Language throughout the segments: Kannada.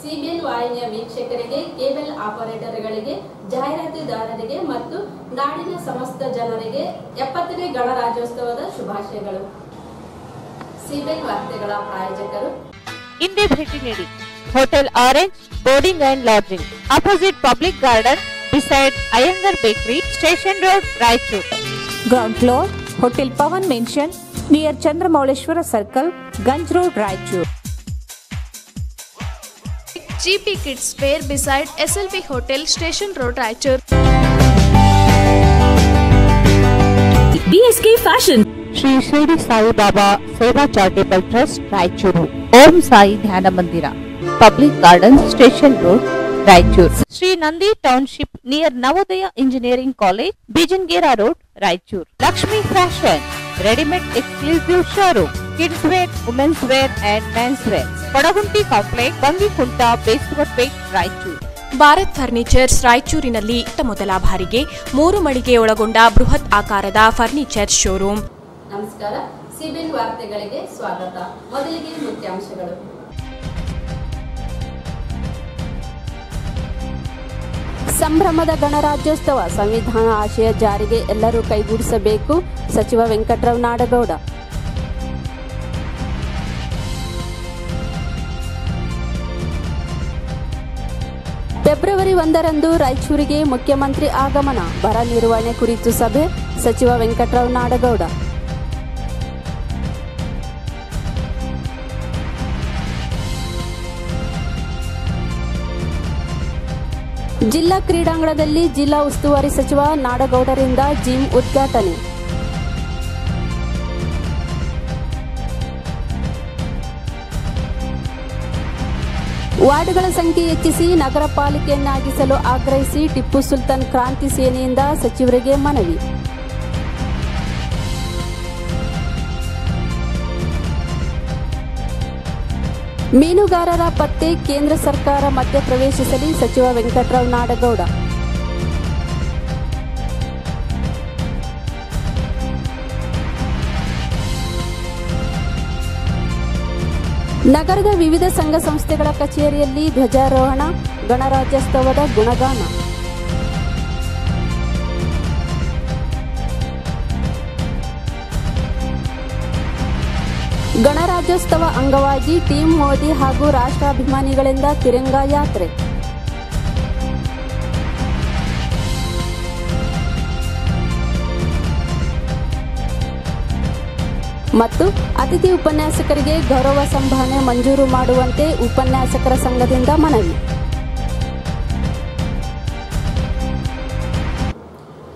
ಸಿಬಿಎನ್ ವಾಹಿನಿಯ ವೀಕ್ಷಕರಿಗೆ, ಕೇಬಲ್ ಆಪರೇಟರ್ಗಳಿಗೆ, ಜಾಹೀರಾತುದಾರರಿಗೆ ಮತ್ತು ನಾಡಿನ ಸಮಸ್ತ ಜನರಿಗೆ 70ನೇ ಗಣರಾಜ್ಯೋತ್ಸವದ ಶುಭಾಶಯಗಳು. ಸಿಬಿಎನ್ ವಾರ್ತೆಗಳ ಪ್ರಾಯೋಜಕರು ಇಂದೇ ಭೇಟಿ ನೀಡಿ hotel orange boarding and lodging, opposite public garden, beside Iyengar Bakery, Station Road, Raichur. Ground floor, Hotel Pawan Mansion, near Chandramauleshwara Circle, Ganj Road, Raichur. GP Kids Fair beside SLV Hotel, Station Road, Raichur. BSK Fashion, Shri Shirdi Sai Baba Seva Charitable Trust, Raichur. Om Sai Dhyana Mandira, Public Garden, Station Road, Raichur. Shri Nandi Township near Navodaya Engineering College, Bijangera Road, Raichur. Lakshmi Fashion, Ready-made exclusive showroom, kids wear, women's wear and men's wear. Padagunti Complex, Bangikunta, Basewar Raichur. Bharat furnitures ರಾಯಚೂರಿನಲ್ಲಿ ಮೊದಲ ಬಾರಿಗೆ 3 ಮಳಿಗೆ ಒಳಗೊಂಡ ಬೃಹತ್ ಆಕಾರದ ಫರ್ನಿಚರ್ ಶೋರೂಮ್. ನಮಸ್ಕಾರ, ಸಿಬಿಎನ್ ವಾರ್ತೆಗಳಿಗೆ ಸ್ವಾಗತ. ಮೊದಲಿಗೆ ಮುಖ್ಯಾಂಶಗಳು. ಸಂಭ್ರಮದ ಗಣರಾಜ್ಯೋತ್ಸವ, ಸಂವಿಧಾನ ಆಶಯ ಜಾರಿಗೆ ಎಲ್ಲರೂ ಕೈಗೂಡಿಸಬೇಕು, ಸಚಿವ ವೆಂಕಟರಾವ್ ನಾಡಗೌಡ. ಫೆಬ್ರವರಿ 1ರಂದು ರಾಯಚೂರಿಗೆ ಮುಖ್ಯಮಂತ್ರಿ ಆಗಮನ, ಬರ ನಿರ್ವಹಣೆ ಕುರಿತು ಸಭೆ, ಸಚಿವ ವೆಂಕಟರಾವ್ ನಾಡಗೌಡ. ಜಿಲ್ಲಾ ಕ್ರೀಡಾಂಗಣದಲ್ಲಿ ಜಿಲ್ಲಾ ಉಸ್ತುವಾರಿ ಸಚಿವ ನಾಡಗೌಡರಿಂದ ಜಿಮ್ ಉದ್ಘಾಟನೆ. ವಾರ್ಡ್ಗಳ ಸಂಖ್ಯೆ ಹೆಚ್ಚಿಸಿ ನಗರ ಪಾಲಿಕೆಯನ್ನಾಗಿಸಲು ಆಗ್ರಹಿಸಿ ಟಿಪ್ಪು ಸುಲ್ತಾನ್ ಕ್ರಾಂತಿ ಸೇನೆಯಿಂದ ಸಚಿವರಿಗೆ ಮನವಿ. ಮೀನುಗಾರರ ಪತ್ತೆ, ಕೇಂದ್ರ ಸರ್ಕಾರ ಮಧ್ಯ ಪ್ರವೇಶಿಸಲಿ, ಸಚಿವ ವೆಂಕಟರಾವ್ ನಾಡಗೌಡ. ನಗರದ ವಿವಿಧ ಸಂಘ ಸಂಸ್ಥೆಗಳ ಕಚೇರಿಯಲ್ಲಿ ಧ್ವಜಾರೋಹಣ, ಗಣರಾಜ್ಯೋತ್ಸವದ ಗುಣಗಾನ. ಗಣರಾಜ್ಯೋತ್ಸವ ಅಂಗವಾಗಿ ಟೀಮ್ ಮೋದಿ ಹಾಗೂ ರಾಷ್ಟ್ರಾಭಿಮಾನಿಗಳಿಂದ ತಿರಂಗಾ ಯಾತ್ರೆ. ಮತ್ತು ಅತಿಥಿ ಉಪನ್ಯಾಸಕರಿಗೆ ಗೌರವ ಸಂಭಾವನೆ ಮಂಜೂರು ಮಾಡುವಂತೆ ಉಪನ್ಯಾಸಕರ ಸಂಘದಿಂದ ಮನವಿ.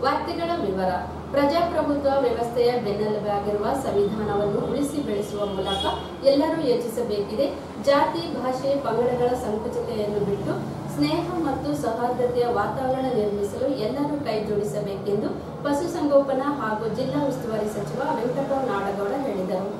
ವಾರ್ತೆಗಳ ವಿವರ. ಪ್ರಜಾಪ್ರಭುತ್ವ ವ್ಯವಸ್ಥೆಯ ಬೆನ್ನೆಲುಬಾಗಿರುವ ಸಂವಿಧಾನವನ್ನು ಉಳಿಸಿ ಬೆಳೆಸುವ ಮೂಲಕ ಎಲ್ಲರೂ ಯೋಚಿಸಬೇಕಿದೆ. ಜಾತಿ, ಭಾಷೆ, ಪಂಗಡಗಳ ಸಂಕುಚಿತೆಯನ್ನು ಬಿಟ್ಟು ಸ್ನೇಹ ಮತ್ತು ಸೌಹಾರ್ದತೆಯ ವಾತಾವರಣ ನಿರ್ಮಿಸಲು ಎಲ್ಲರೂ ಕೈ ಜೋಡಿಸಬೇಕೆಂದು ಪಶುಸಂಗೋಪನಾ ಹಾಗೂ ಜಿಲ್ಲಾ ಉಸ್ತುವಾರಿ ಸಚಿವ ವೆಂಕಟರಾವ್ ನಾಡಗೌಡ ಹೇಳಿದರು.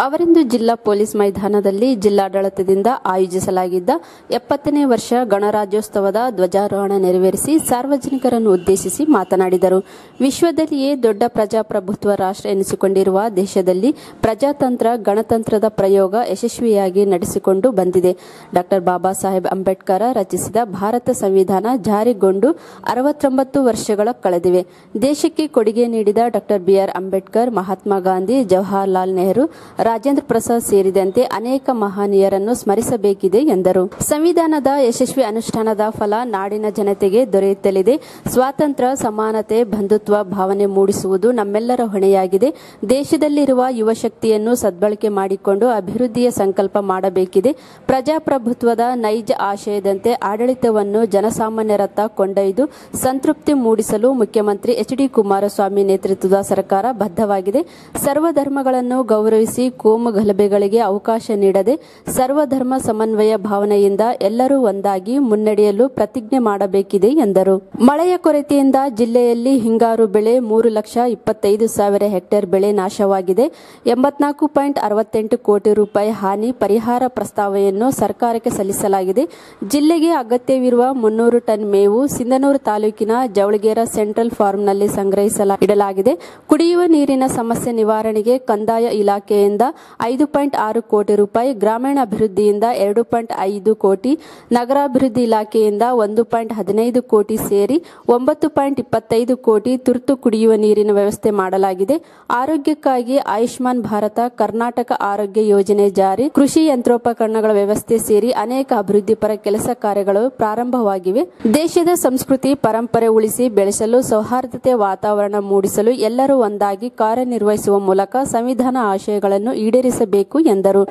ಅವರಿಂದು ಜಿಲ್ಲಾ ಪೊಲೀಸ್ ಮೈದಾನದಲ್ಲಿ ಜಿಲ್ಲಾಡಳಿತದಿಂದ ಆಯೋಜಿಸಲಾಗಿದ್ದ 70ನೇ ವರ್ಷ ಗಣರಾಜ್ಯೋತ್ಸವದ ಧ್ವಜಾರೋಹಣ ನೆರವೇರಿಸಿ ಸಾರ್ವಜನಿಕರನ್ನು ಉದ್ದೇಶಿಸಿ ಮಾತನಾಡಿದರು. ವಿಶ್ವದಲ್ಲಿಯೇ ದೊಡ್ಡ ಪ್ರಜಾಪ್ರಭುತ್ವ ರಾಷ್ಟ್ರ ಎನಿಸಿಕೊಂಡಿರುವ ದೇಶದಲ್ಲಿ ಪ್ರಜಾತಂತ್ರ, ಗಣತಂತ್ರದ ಪ್ರಯೋಗ ಯಶಸ್ವಿಯಾಗಿ ನಡೆಸಿಕೊಂಡು ಬಂದಿದೆ. ಡಾ ಬಾಬಾ ಸಾಹೇಬ್ ಅಂಬೇಡ್ಕರ್ ರಚಿಸಿದ ಭಾರತ ಸಂವಿಧಾನ ಜಾರಿಗೊಂಡು 69 ವರ್ಷಗಳ ಕಳೆದಿವೆ. ದೇಶಕ್ಕೆ ಕೊಡುಗೆ ನೀಡಿದ ಡಾ BR ಅಂಬೇಡ್ಕರ್, ಮಹಾತ್ಮ ಗಾಂಧಿ, ಜವಾಹರಲಾಲ್ ನೆಹರು, ರಾಜೇಂದ್ರ ಪ್ರಸಾದ್ ಸೇರಿದಂತೆ ಅನೇಕ ಮಹನೀಯರನ್ನು ಸ್ಮರಿಸಬೇಕಿದೆ ಎಂದರು. ಸಂವಿಧಾನದ ಯಶಸ್ವಿ ಅನುಷ್ಠಾನದ ಫಲ ನಾಡಿನ ಜನತೆಗೆ ದೊರೆಯುತ್ತಲಿದೆ. ಸ್ವಾತಂತ್ರ್ಯ, ಸಮಾನತೆ, ಬಂಧುತ್ವ ಭಾವನೆ ಮೂಡಿಸುವುದು ನಮ್ಮೆಲ್ಲರ ಹೊಣೆಯಾಗಿದೆ. ದೇಶದಲ್ಲಿರುವ ಯುವ ಶಕ್ತಿಯನ್ನು ಸದ್ಬಳಕೆ ಮಾಡಿಕೊಂಡು ಅಭಿವೃದ್ಧಿಯ ಸಂಕಲ್ಪ ಮಾಡಬೇಕಿದೆ. ಪ್ರಜಾಪ್ರಭುತ್ವದ ನೈಜ ಆಶಯದಂತೆ ಆಡಳಿತವನ್ನು ಜನಸಾಮಾನ್ಯರತ್ತ ಕೊಂಡೊಯ್ದು ಸಂತೃಪ್ತಿ ಮೂಡಿಸಲು ಮುಖ್ಯಮಂತ್ರಿ HD ಕುಮಾರಸ್ವಾಮಿ ನೇತೃತ್ವದ ಸರ್ಕಾರ ಬದ್ಧವಾಗಿದೆ. ಸರ್ವಧರ್ಮಗಳನ್ನು ಗೌರವಿಸಿ ಕೋಮು ಗಲಭೆಗಳಿಗೆ ಅವಕಾಶ ನೀಡದೆ ಸರ್ವಧರ್ಮ ಸಮನ್ವಯ ಭಾವನೆಯಿಂದ ಎಲ್ಲರೂ ಒಂದಾಗಿ ಮುನ್ನಡೆಯಲು ಪ್ರತಿಜ್ಞೆ ಮಾಡಬೇಕಿದೆ ಎಂದರು. ಮಳೆಯ ಕೊರತೆಯಿಂದ ಜಿಲ್ಲೆಯಲ್ಲಿ ಹಿಂಗಾರು ಬೆಳೆ 3,25,000 ಹೆಕ್ಟೇರ್ ಬೆಳೆ ನಾಶವಾಗಿದೆ. 84.68 ಕೋಟಿ ರೂಪಾಯಿ ಹಾನಿ ಪರಿಹಾರ ಪ್ರಸ್ತಾವನೆಯನ್ನು ಸರ್ಕಾರಕ್ಕೆ ಸಲ್ಲಿಸಲಾಗಿದೆ. ಜಿಲ್ಲೆಗೆ ಅಗತ್ಯವಿರುವ 300 ಟನ್ ಮೇವು ಸಿಂಧನೂರು ತಾಲೂಕಿನ ಜವಳಗೇರ ಸೆಂಟ್ರಲ್ ಫಾರ್ಮ್ನಲ್ಲಿ ಸಂಗ್ರಹಿಸಲಾಗಿದೆ. ಕುಡಿಯುವ ನೀರಿನ ಸಮಸ್ಯೆ ನಿವಾರಣೆಗೆ ಕಂದಾಯ ಇಲಾಖೆಯಿಂದ 5.6 ಕೋಟಿ ರೂಪಾಯಿ, ಗ್ರಾಮೀಣಾಭಿವೃದ್ಧಿಯಿಂದ 2.5 ಕೋಟಿ, ನಗರಾಭಿವೃದ್ಧಿ ಇಲಾಖೆಯಿಂದ 1.15 ಕೋಟಿ ಸೇರಿ 9.25 ಕೋಟಿ ತುರ್ತು ಕುಡಿಯುವ ನೀರಿನ ವ್ಯವಸ್ಥೆ ಮಾಡಲಾಗಿದೆ. ಆರೋಗ್ಯಕ್ಕಾಗಿ ಆಯುಷ್ಮಾನ್ ಭಾರತ, ಕರ್ನಾಟಕ ಆರೋಗ್ಯ ಯೋಜನೆ ಜಾರಿ, ಕೃಷಿ ಯಂತ್ರೋಪಕರಣಗಳ ವ್ಯವಸ್ಥೆ ಸೇರಿ ಅನೇಕ ಅಭಿವೃದ್ಧಿಪರ ಕೆಲಸ ಕಾರ್ಯಗಳು ಪ್ರಾರಂಭವಾಗಿವೆ. ದೇಶದ ಸಂಸ್ಕೃತಿ ಪರಂಪರೆ ಉಳಿಸಿ ಬೆಳೆಸಲು, ಸೌಹಾರ್ದತೆ ವಾತಾವರಣ ಮೂಡಿಸಲು ಎಲ್ಲರೂ ಒಂದಾಗಿ ಕಾರ್ಯನಿರ್ವಹಿಸುವ ಮೂಲಕ ಸಂವಿಧಾನ ಆಶಯಗಳನ್ನು ಈಡೇರಿಸಬೇಕು ಎಂದರು.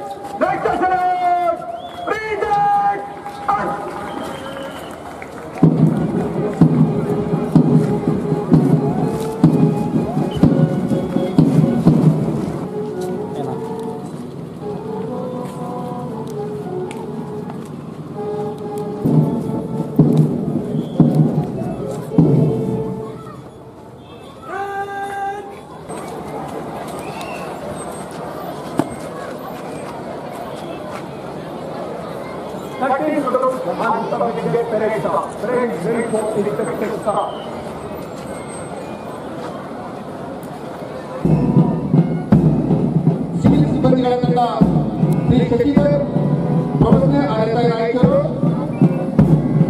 ಸಿವಿಲ್ ಸಿಬ್ಬಂದಿಗಳ ತಂಡ ಶ್ರೀ ಶಶಿಧರ್ ಪ್ರೊಫೆಸರ್ ಆಡಳಿತ ರಾಯಚೂರು,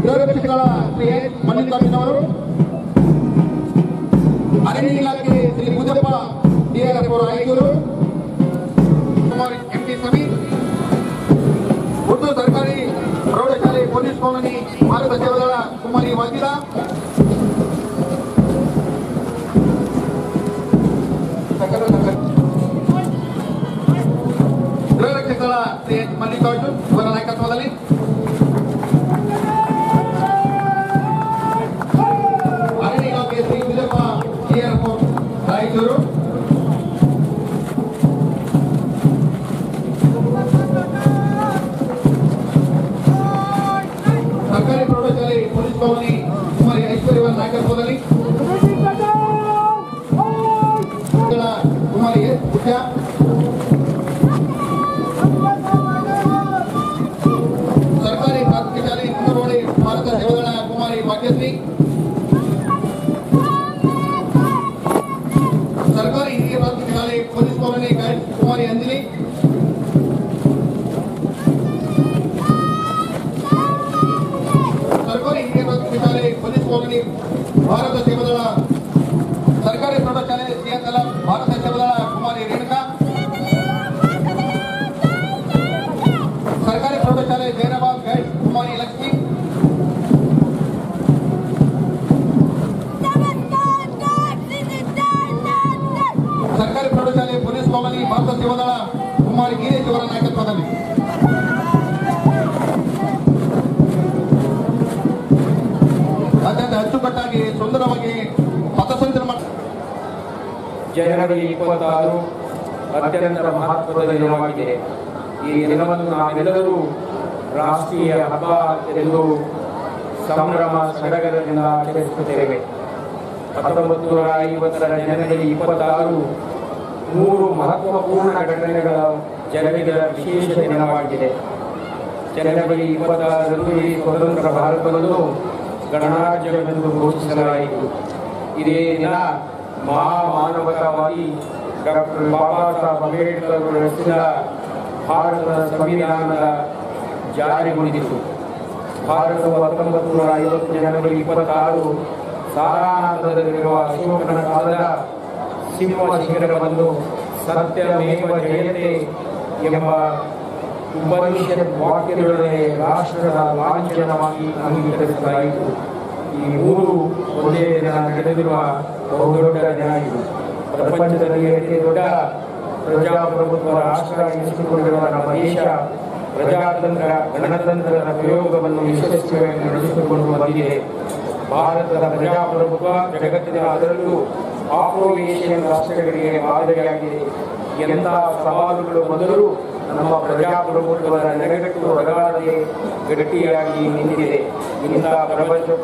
ಗೃಹ ರಕ್ಷಕರ ಶ್ರೀ ಎಚ್ ಮಲ್ಲಿಕಾರ್ಜುನ್ ಅವರು, ಅರಣ್ಯ ಇಲಾಖೆ ಶ್ರೀ ಮುದ್ದಪ್ಪ ಡಿಆರ್ಎಫ್ ರಾಯಚೂರು, ಕುಮಾರ್ ಎಂಟಿ ಸಮೀರ್, ಉರ್ದು ಸರ್ಕಾರಿ ಪ್ರೌಢಶಾಲೆ ಪೊಲೀಸ್ ಕಾಲೋನಿ ಭಾರತ ಸೇವಾದಳ ಕುಮಾರಿ ವಾಜಿದಾ, ಗೃಹ ರಕ್ಷಕರ ಶ್ರೀ ಎಚ್ ಮಲ್ಲಿಕಾರ್ಜುನ್ ಇವರ ನಾಯಕತ್ವದಲ್ಲಿ ಅರಣ್ಯ ಇಲಾಖೆ ಶ್ರೀ ಮುದ್ದಪ್ಪ ಡಿಆರ್ಎಫ್ ರಾಯಚೂರು, ಸರ್ಕಾರಿ ಪ್ರೌಢಶಾಲೆ ಪೊಲೀಸ್ ಕಾಲೋನಿ ಕುಮಾರಿ ಐಶ್ವರ್ಯ ನಾಯಕತ್ವದಲ್ಲಿ ಕುಮಾರಿ ಎಸ್ ಪುಟ್ಯ, ಸರ್ಕಾರಿ ಪ್ರಾಥಮಿಕ ಶಾಲೆ ಕುಂದರೋಳಿ ಭಾರತ ಸೇವಾದಳ ಕುಮಾರಿ ಭಾಗ್ಯಶ್ರೀ, ಸರ್ಕಾರಿ ಹಿರಿಯ ಪ್ರಾಥಮಿಕ ಶಾಲೆ ಪೊಲೀಸ್ ಕಾಲೋನಿ ಕುಮಾರಿ ಅಂಜಲಿ, ಸರ್ಕಾರಿ ಹಿರಿಯ ಪ್ರಾಥಮಿಕ ಶಾಲೆ ಪೊಲೀಸ್ ಕಾಲೋನಿ ಭಾರತ ಸೇವಾದಳ, ಸರ್ಕಾರಿ ಪ್ರೌಢಶಾಲೆ ಸಿಎಸ್ಎಲ್ ಭಾರತ ಸೇವಾದಳ ಕುಮಾರಿ ರೇಣುಕಾ, ಸರ್ಕಾರಿ ಪ್ರೌಢಶಾಲೆ ಜೈರಾಬಾದ್ ಗೈಡ್ ಕುಮಾರಿ ಲಕ್ಷ್ಮಿ, ಸರ್ಕಾರಿ ಪ್ರೌಢಶಾಲೆ ಪೊಲೀಸ್ ಕಾಲೋನಿ ಭಾರತ ಸೇವಾದಳ ಕುಮಾರಿ ಗೀರೇಶ್ ಅವರ ನಾಯಕತ್ವದಲ್ಲಿ ಅತ್ಯಂತ ಅಚ್ಚುಕಟ್ಟಾಗಿ ಸುಂದರವಾಗಿ ಪಥಸಂಚಲನ ಮಾಡಿ ಜನವರಿ 26 ಅತ್ಯಂತ ಮಹತ್ವದ ದಿನವಾಗಿದೆ. ಈ ದಿನವನ್ನು ನಾವೆಲ್ಲರೂ ರಾಷ್ಟ್ರೀಯ ಹಬ್ಬ ಎಂದು ಸಂಭ್ರಮ ಸಡಗರದಿಂದ ಆಚರಿಸುತ್ತೇವೆ. 1950 ಜನವರಿ 26 ಮೂರು ಮಹತ್ವಪೂರ್ಣ ಘಟನೆಗಳ ಜರುಗಿದ ವಿಶೇಷ ದಿನವಾಗಿದೆ. ಜನವರಿ 26ರಂದು ಈ ಸ್ವತಂತ್ರ ಭಾರತವನ್ನು ಗಣರಾಜ್ಯವೆಂದು ಘೋಷಿಸಲಾಯಿತು. ಇದೇ ದಿನ ಮಹಾಮಾನವತಾವಾದಿ ಡಾಕ್ಟರ್ ಬಾಬಾ ಸಾಹೇಬ್ ಅಂಬೇಡ್ಕರ್ ಅವರು ರಚಿಸಿದ ಭಾರತದ ಸಂವಿಧಾನದ ಜಾರಿಗೊಂಡಿತು. ಭಾರತವು 1950 ಜನವರಿ 26 ಸಾರಾನಾಥದಲ್ಲಿರುವ ಅಶೋಕನ ಕಾಲದ ಸಿಂಹ ಶಿಖರವನ್ನು ಸತ್ಯಮೇವ ಜಯತೆ ಎಂಬ ಉಪನಿಷತ್ ವಾಕ್ಯದೊಡನೆ ರಾಷ್ಟ್ರದ ಲಾಂಛನವಾಗಿ ಅಂಗೀಕರಿಸಲಾಯಿತು. ಈ ಮೂರು ಒಂದೇ ದಿನ ನಡೆದಿರುವ ಬಹುದೊಡ್ಡ ದಿನ ಇದು. ಪ್ರಪಂಚದಲ್ಲಿ ಅತಿ ದೊಡ್ಡ ಪ್ರಜಾಪ್ರಭುತ್ವ ರಾಷ್ಟ್ರ ಎನಿಸಿಕೊಂಡಿರುವ ನಮ್ಮ ದೇಶ ಪ್ರಜಾತಂತ್ರ ಗಣತಂತ್ರದ ಪ್ರಯೋಗವನ್ನು ಯಶಸ್ವಿಯಾಗಿ ನಡೆಸಿಕೊಂಡು ಬಂದಿದೆ. ಭಾರತದ ಪ್ರಜಾಪ್ರಭುತ್ವ ಜಗತ್ತಿನ ಅದರಲ್ಲೂ ಆಫ್ರೋ ಏಷ್ಯನ್ ರಾಷ್ಟ್ರಗಳಿಗೆ ಮಾದರಿಯಾಗಿದೆ. ಎಂಥ ಸವಾಲುಗಳು ಬಂದರೂ ನಮ್ಮ ಪ್ರಜಾಪ್ರಭುತ್ವದ ನೆಲೆಗಟ್ಟು ಅಗಾಧತೆ ಗಟ್ಟಿಯಾಗಿ ನಿಂತಿದೆ. ಇಂಥ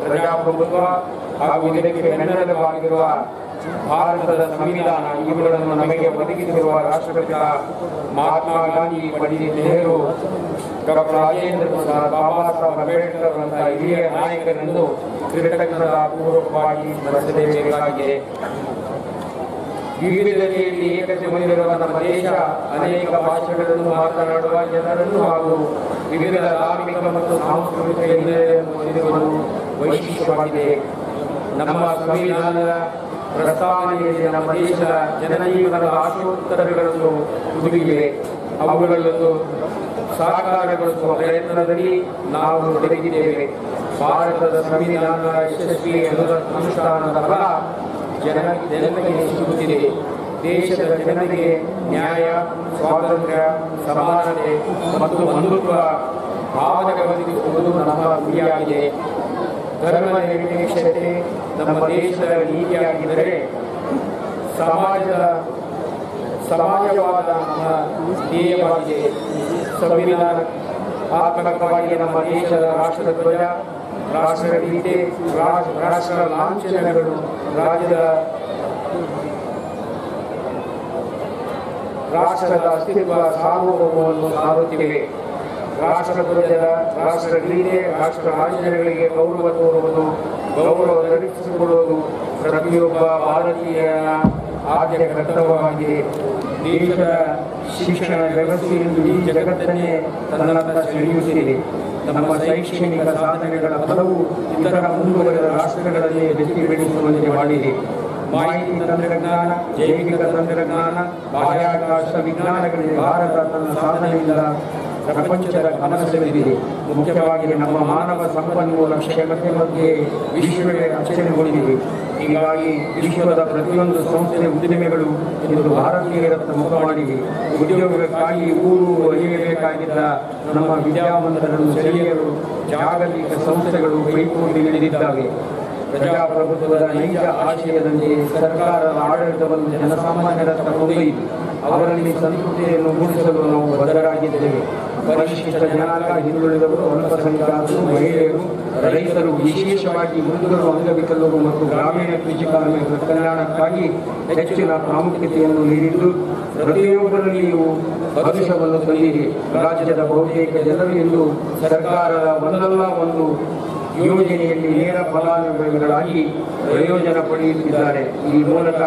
ಪ್ರಜಾಪ್ರಭುತ್ವ ಹಾಗೂ ಇದಕ್ಕೆ ಬೆನ್ನೆಲುಬಾಗಿರುವ ಭಾರತದ ಸಂವಿಧಾನ ಇವುಗಳನ್ನು ನಮಗೆ ಒದಗಿಸಿರುವ ರಾಷ್ಟ್ರಪಿತ ಮಹಾತ್ಮ ಗಾಂಧಿ, ಪಂಡಿತ್ ನೆಹರು, ಡಾಕ್ಟರ್ ರಾಜೇಂದ್ರ ಪ್ರಸಾದ್, ಬಾಬಾ ಸಾಹೇಬ್ ಅಂಬೇಡ್ಕರ್ ಅವರಂತಹ ಹಿರಿಯ ನಾಯಕರನ್ನು ಕೃತಜ್ಞತಾಪೂರ್ವಕವಾಗಿ ಸ್ಮರಿಸಲೇಬೇಕಾಗಿದೆ. ವಿವಿಧತೆಯಲ್ಲಿ ಏಕತೆ ಹೊಂದಿರುವ ನಮ್ಮ ದೇಶ ಅನೇಕ ಭಾಷೆಗಳನ್ನು ಮಾತನಾಡುವ ಜನರನ್ನು ಹಾಗೂ ವಿವಿಧ ಧಾರ್ಮಿಕ ಮತ್ತು ಸಾಂಸ್ಕೃತಿಕ ಹಿನ್ನೆಲೆಯನ್ನು ಹೊಂದಿರುವುದು ವೈಶಿಷ್ಟ್ಯವಾಗಿದೆ. ನಮ್ಮ ಸಂವಿಧಾನದ ಪ್ರಸ್ತಾವನೆಯಲ್ಲಿ ನಮ್ಮ ದೇಶದ ಜನಜೀವನದ ಆಶೋತ್ತರಗಳನ್ನು ಹುಡುಗಿವೆ. ಅವುಗಳನ್ನು ಸಾಕಾರಗೊಳಿಸುವ ಪ್ರಯತ್ನದಲ್ಲಿ ನಾವು ತೊಡಗಿದ್ದೇವೆ. ಭಾರತದ ಸಂವಿಧಾನದ ಯಶಸ್ವಿ ಅನುಷ್ಠಾನದ ಫಲ ಜನರಿಗೆ ಸಿಗುತ್ತಿದೆ. ದೇಶದ ಜನರಿಗೆ ನ್ಯಾಯ, ಸ್ವಾತಂತ್ರ್ಯ, ಸಮಾನತೆ ಮತ್ತು ಬಂಧುತ್ವ ಭಾವನೆ ಒದಗಿಸುವುದು ನಮ್ಮ ಗುರಿಯಾಗಿದೆ. ಧರ್ಮ ನಿರಪೇಕ್ಷತೆ ನಮ್ಮ ದೇಶದ ನೀತಿಯಾಗಿದ್ದರೆ ಸಮಾಜವಾದ ನಮ್ಮ ಧ್ಯೇಯವಾಗಿದೆ. ಸಂವಿಧಾನಾತ್ಮಕವಾಗಿ ನಮ್ಮ ದೇಶದ ರಾಷ್ಟ್ರಧ್ವಜ, ರಾಷ್ಟ್ರಗೀತೆ, ರಾಷ್ಟ್ರ ಲಾಂಛನಗಳು ರಾಷ್ಟ್ರದ ಅಸ್ತಿತ್ವ ಸಾರ್ವಭೌಮವನ್ನು ಸಾರುತ್ತಿವೆ. ರಾಷ್ಟ್ರಧ್ವಜದ, ರಾಷ್ಟ್ರಗೀತೆ, ರಾಷ್ಟ್ರ ಲಾಂಛನಗಳಿಗೆ ಗೌರವ ತೋರುವುದು, ಗೌರವ ಧರಿಸಿಕೊಳ್ಳುವುದು ಪ್ರತಿಯೊಬ್ಬ ಭಾರತೀಯನ ಆದ್ಯ ಕರ್ತವ್ಯವಾಗಿದೆ. ದೇಶದ ಶಿಕ್ಷಣ ವ್ಯವಸ್ಥೆಯನ್ನು ಈ ಜಗತ್ತನ್ನೇ ತನ್ನತ್ತ ಸೆಳೆಯುತ್ತಿದೆ. ನಮ್ಮ ಶೈಕ್ಷಣಿಕ ಸಾಧನೆಗಳ ಫಲವು ಇತರ ಮುಂದುವರೆದ ರಾಷ್ಟ್ರಗಳಲ್ಲಿ ಬೆಚ್ಚಿ ಬೆಳೆಸುವಂತೆ ಮಾಡಿದೆ. ಮಾಹಿತಿ ತಂತ್ರಜ್ಞಾನ, ಜೈವಿಕ ತಂತ್ರಜ್ಞಾನ, ಬಾಹ್ಯಾಕಾಶ ವಿಜ್ಞಾನಗಳಲ್ಲಿ ಭಾರತ ತನ್ನ ಸಾಧನೆಯಿಂದ ಪ್ರಪಂಚದ ಗಮನ ಸೆಳೆದಿದೆ. ಮುಖ್ಯವಾಗಿ ನಮ್ಮ ಮಾನವ ಸಂಪನ್ಮೂಲ ಕ್ಷಮತೆ ಬಗ್ಗೆ ವಿಶ್ವವೇ ಅಚ್ಚರಿಗೊಂಡಿದೆ. ಹೀಗಾಗಿ ವಿಶ್ವದ ಪ್ರತಿಯೊಂದು ಸಂಸ್ಥೆ, ಉದ್ದಿಮೆಗಳು ಇಂದು ಭಾರತೀಯರತ್ತ ಮುಖ ಮಾಡಿವೆ. ಉದ್ಯೋಗಕ್ಕಾಗಿ ಊರು ಅರಿಯಬೇಕಾಗಿದ್ದ ನಮ್ಮ ವಿದ್ಯಾವಂತರನ್ನು ಸೆಳೆಯಲು ಜಾಗತಿಕ ಸಂಸ್ಥೆಗಳು ಪೈಪೋಟಿ ನಡೆದಿದ್ದಾವೆ. ಪ್ರಜಾಪ್ರಭುತ್ವದ ನೈಜ ಆಶಯದಂತೆ ಸರ್ಕಾರದ ಆಡಳಿತವನ್ನು ಜನಸಾಮಾನ್ಯರತ್ತ ಕೊಂಡೊಯ್ದು ಅವರಲ್ಲಿ ಸಂತೃಪ್ತಿಯನ್ನು ಮೂಡಿಸಲು ನಾವು ಬದ್ಧರಾಗಿದ್ದೇವೆ. ಪರಿಶಿಷ್ಟ ಜನಾಂಗ, ಹಿಂದುಳಿದವರು, ಅಲ್ಪಸಂಖ್ಯಾತರು, ಮಹಿಳೆಯರು, ರೈತರು, ವಿಶೇಷವಾಗಿ ಮೃತರು, ಅಂಗವಿಕಲರು ಮತ್ತು ಗ್ರಾಮೀಣ ಕೃಷಿ ಕಾರ್ಮಿಕರ ಕಲ್ಯಾಣಕ್ಕಾಗಿ ಹೆಚ್ಚಿನ ಪ್ರಾಮುಖ್ಯತೆಯನ್ನು ನೀಡಿದ್ದು ಪ್ರತಿಯೊಬ್ಬರಲ್ಲಿಯೂ ಭವಿಷ್ಯವನ್ನು ತಂದಿದೆ. ರಾಜ್ಯದ ಬಹುತೇಕ ಜನರು ಇಂದು ಸರ್ಕಾರದ ಒಂದಲ್ಲ ಒಂದು ಯೋಜನೆಯಲ್ಲಿ ನೇರ ಫಲಾನುಭವಿಗಳಾಗಿ ಪ್ರಯೋಜನ ಪಡೆಯುತ್ತಿದ್ದಾರೆ. ಈ ಮೂಲಕ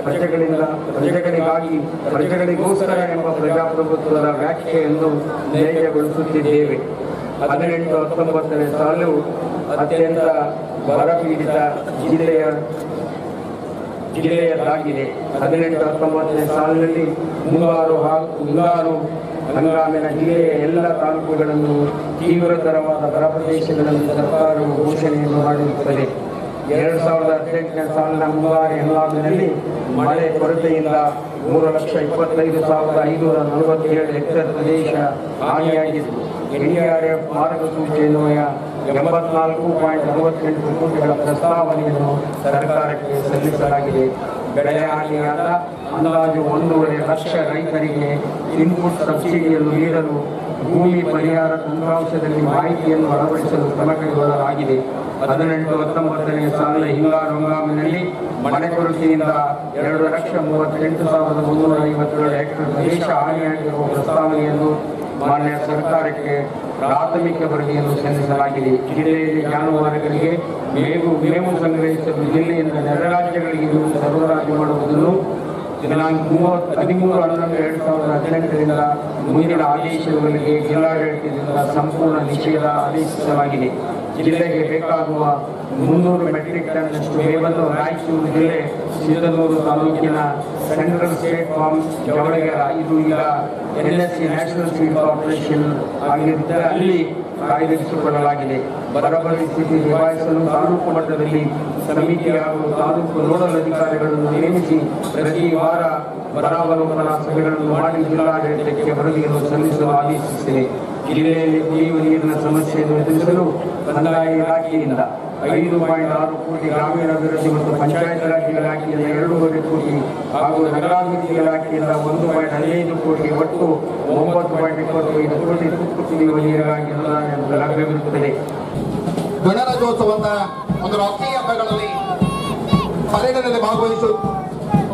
ಪ್ರಜೆಗಳಿಗಾಗಿ, ಪ್ರಜೆಗಳಿಗೋಸ್ಕರ ಎಂಬ ಪ್ರಜಾಪ್ರಭುತ್ವದ ವ್ಯಾಖ್ಯೆಯನ್ನು ನೈಜಗೊಳಿಸುತ್ತಿದ್ದೇವೆ. 18-19ನೇ ಸಾಲು ಅತ್ಯಂತ ಬರಪೀಡಿತ ಜಿಲ್ಲೆಯದ್ದಾಗಿದೆ. 18-19ನೇ ಸಾಲಿನಲ್ಲಿ ಮುಂಗಾರು ಹಂಗಾಮಿನ ಜಿಲ್ಲೆಯ ಎಲ್ಲ ತಾಲೂಕುಗಳನ್ನು ತೀವ್ರತರವಾದ ಬರ ಪ್ರದೇಶಗಳಲ್ಲಿ ಸರ್ಕಾರವು ಘೋಷಣೆಯನ್ನು ಮಾಡಿರುತ್ತದೆ. 2018ನೇ ಸಾಲಿನ ಮುಂಗಾರು ಹಂಗಾಮಿನಲ್ಲಿ ಮಳೆ ಕೊರತೆಯಿಂದ 3,25,547 ಹೆಕ್ಟೇರ್ ಪ್ರದೇಶ ಹಾನಿಯಾಗಿದ್ದು, ಎನ್ಡಿಆರ್ಎಫ್ ಮಾರ್ಗಸೂಚಿಯನ್ವಯ 84.68 ಕೋಟಿಗಳ ಪ್ರಸ್ತಾವನೆಯನ್ನು ಸರ್ಕಾರಕ್ಕೆ ಸಲ್ಲಿಸಲಾಗಿದೆ. ಬೆಳೆ ಹಾನಿಯಾದ ಅಂದಾಜು 1.5 ಲಕ್ಷ ರೈತರಿಗೆ ಇನ್ಪುಟ್ ಸಬ್ಸಿಡಿಯನ್ನು ನೀಡಲು ಭೂಮಿ ಪರಿಹಾರ ತಂತ್ರಾಂಶದಲ್ಲಿ ಮಾಹಿತಿಯನ್ನು ಅಳವಡಿಸಲು ಕ್ರಮ ಕೈಗೊಳ್ಳಲಾಗಿದೆ. 18-19ನೇ ಸಾಲಿನ ಹಿಂಗಾರು ಹಂಗಾಮಿನಲ್ಲಿ ಮಳೆ ಕೊರತೆಯಿಂದ 2,38,352 ಹೆಕ್ಟೇರ್ ಪ್ರದೇಶ ಹಾನಿಯಾಗಿರುವ ಪ್ರಸ್ತಾವನೆಯನ್ನು ಮಾನ್ಯ ಸರ್ಕಾರಕ್ಕೆ ಪ್ರಾಥಮಿಕ ವರದಿಯನ್ನು ಸಲ್ಲಿಸಲಾಗಿದೆ. ಜಿಲ್ಲೆಯಲ್ಲಿ ಜಾನುವಾರುಗಳಿಗೆ ಮೇವು ಸಂಗ್ರಹಿಸಲು ಜಿಲ್ಲೆಯಿಂದ ನೆರೆ ರಾಜ್ಯಗಳಿಗೆ ಸರಬರಾಜು ಮಾಡುವುದನ್ನು ದಿನಾಂಕ 13/11/2018ರಿಂದ ಮುಂದಿನ ಆದೇಶಗಳಿಗೆ ಜಿಲ್ಲಾಡಳಿತದಿಂದ ಸಂಪೂರ್ಣ ನಿಷೇಧ ಆದೇಶಿಸಲಾಗಿದೆ. ಜಿಲ್ಲೆಗೆ ಬೇಕಾಗುವ 300 ಮೆಟ್ರಿಕ್ ಟನ್ನಷ್ಟು ಮೇವನ್ನು ರಾಯಚೂರು ಜಿಲ್ಲೆ ಸಿಂಧನೂರು ತಾಲೂಕಿನ ಸೆಂಟ್ರಲ್ ಸ್ಟೇಟ್ ಫಾರ್ಮ್ ಜವಳಗೆರ, ಇದು ಈಗ NSC ನ್ಯಾಷನಲ್ ಸೀಡ್ ಕಾರ್ಪೊರೇಷನ್ ಆಗಿರುತ್ತೆ, ಅಲ್ಲಿ ಕಾಯ್ದಿರಿಸಿಕೊಳ್ಳಲಾಗಿದೆ. ಬರ ಪರಿಸ್ಥಿತಿ ನಿಭಾಯಿಸಲು ತಾಲೂಕು ಮಟ್ಟದಲ್ಲಿ ಸಮಿತಿ ಹಾಗೂ ತಾಲೂಕು ನೋಡಲ್ ಅಧಿಕಾರಿಗಳನ್ನು ನೇಮಿಸಿ ಪ್ರತಿ ವಾರ ಬರಾವಲೋಕನಾ ಸಭೆಗಳನ್ನು ಮಾಡಿ ಜಿಲ್ಲಾಡಳಿತಕ್ಕೆ ವರದಿಯನ್ನು ಸಲ್ಲಿಸಲು ಆದೇಶಿಸಿದೆ. ಜಿಲ್ಲೆಯಲ್ಲಿ ಕುಡಿಯುವ ನೀರಿನ ಸಮಸ್ಯೆಯನ್ನು ಎದುರಿಸಲು ಕಂದಾಯ ಇಲಾಖೆಯಿಂದ 5.6 ಕೋಟಿ, ಗ್ರಾಮೀಣಾಭಿವೃದ್ಧಿ ಮತ್ತು ಪಂಚಾಯತ್ ರಾಜ್ ಇಲಾಖೆಯಿಂದ 2.5 ಕೋಟಿ ಹಾಗೂ ನಗರಾಭಿವೃದ್ಧಿ ಇಲಾಖೆಯಿಂದ 1.15 ಕೋಟಿ, ಒಟ್ಟು 9.25 ಕೋಟಿ ತುರ್ತು ಕುಡಿಯುವ ನೀರಿಗಾಗಿ ಅನುದಾನ ಲಭ್ಯವಿರುತ್ತದೆ. ಗಣರಾಜ್ಯೋತ್ಸವದ ಒಂದು ರಾಷ್ಟ್ರೀಯ ಹಬ್ಬಗಳಲ್ಲಿ ಪರೇಡ್ನಲ್ಲಿ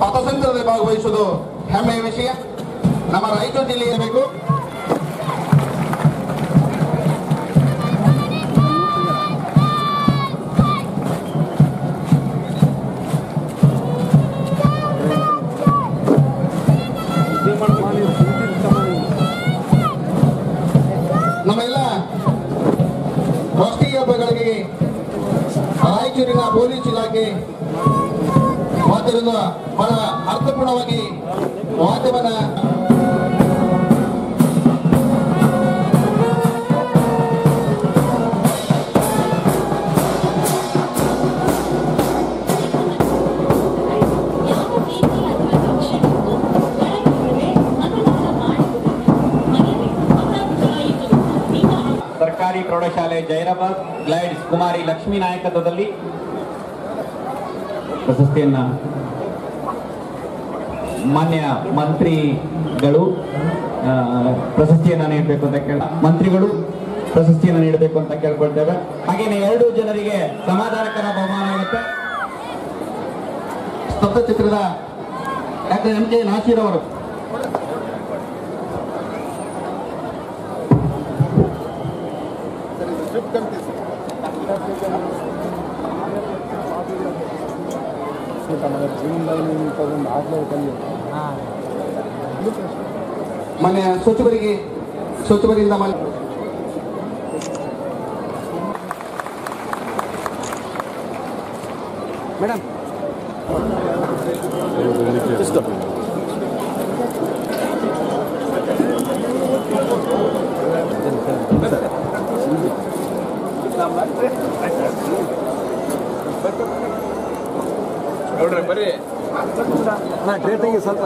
ಪಥಸಂಚಲನದಲ್ಲಿ ಭಾಗವಹಿಸುವುದು ಹೆಮ್ಮೆಯ ವಿಷಯ. ನಮ್ಮ ರಾಯಚೂರು ಜಿಲ್ಲೆ ಇರಬೇಕು. ರಾಷ್ಟ್ರೀಯ ಹಬ್ಬಗಳಿಗೆ ರಾಯಚೂರಿನ ಪೊಲೀಸ್ ಇಲಾಖೆ ಮಾತರಿಂದ ಬಹಳ ಅರ್ಥಪೂರ್ಣವಾಗಿ ವಾದ್ಯವನ್ನ ಸರ್ಕಾರಿ ಪ್ರೌಢಶಾಲೆ ಜೈರಾಬಾದ್ ಗ್ಲೈಡ್ಸ್ ಕುಮಾರಿ ಲಕ್ಷ್ಮೀ ನಾಯಕತ್ವದಲ್ಲಿ ಪ್ರಶಸ್ತಿಯನ್ನ ಮಾನ್ಯ ಮಂತ್ರಿಗಳು ಪ್ರಶಸ್ತಿಯನ್ನ ನೀಡಬೇಕು ಅಂತ ಮಂತ್ರಿಗಳು ಪ್ರಶಸ್ತಿಯನ್ನು ನೀಡಬೇಕು ಅಂತ ಕೇಳ್ಕೊಳ್ತೇವೆ. ಹಾಗೇನೆ 2 ಜನರಿಗೆ ಸಮಾಧಾನಕರ ಬಹುಮಾನ ಆಗುತ್ತೆ. ಸ್ತಬ್ಧ ಚಿತ್ರದ ಡಾಕ್ಟರ್ ಎಂ ಕೆ ನಾಸೀರ್ ಅವರು ಮನೆ ಸ್ವಚ್ಛಬರಿಯಿಂದ ಮೇಡಮ್ ನೋಡ್ರಿ ಬರ್ರಿ ಟ್ರೇ ತೆಗಿ ಸ್ವಲ್ಪ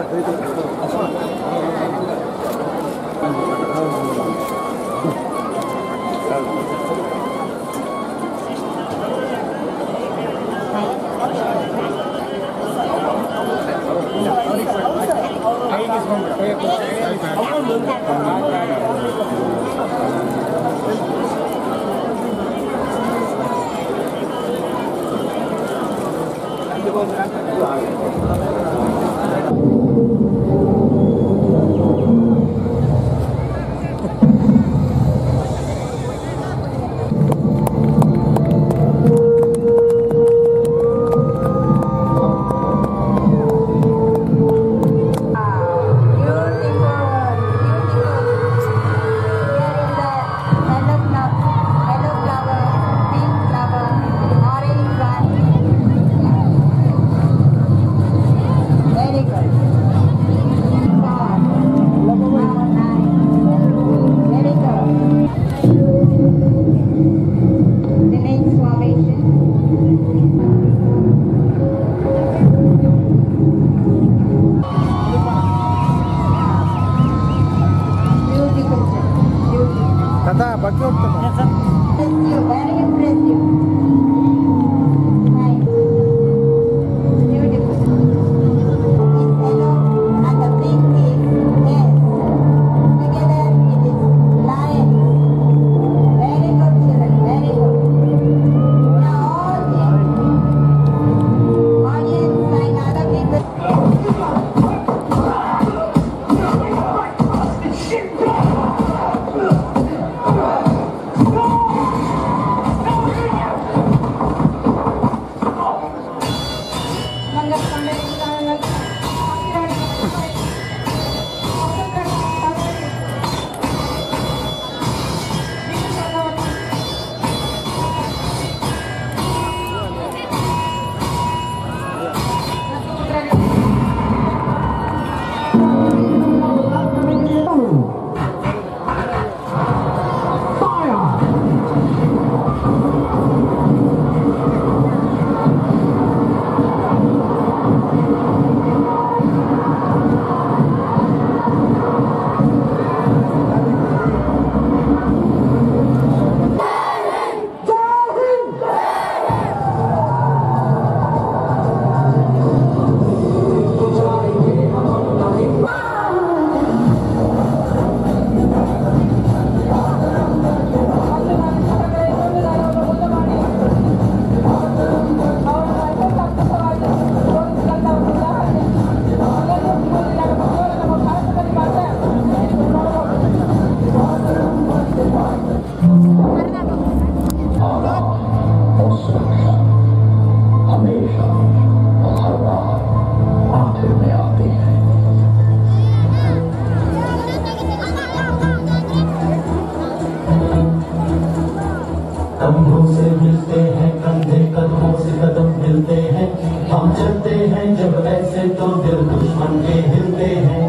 कंधों से मिलते हैं कंधे कदमों से कदम मिलते हैं हम चलते हैं जब ऐसे तो दिल दुश्मन के हिलते हैं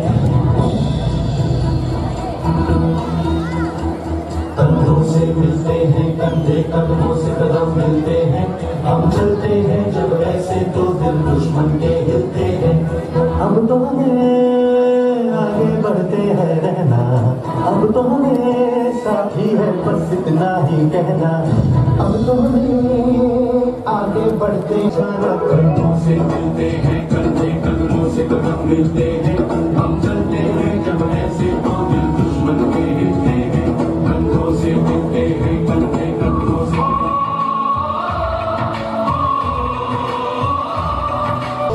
कंधों से मिलते हैं कंधे कदमों से कदम मिलते हैं हम चलते हैं जब ऐसे तो दिल दुश्मन के हिलते हैं अब तो हमें आगे बढ़ते हैं रहना अब तो हमें साथी है बस इतना ही कहना अब तो हमें आगे बढ़ते जाना कंधों से मिलते हैं कंधे कदमों से कदम मिलते हैं हम चलते हैं जब ऐसे तो दिल दुश्मन के हिलते हैं कंधों से मिलते हैं कंधे कदमों से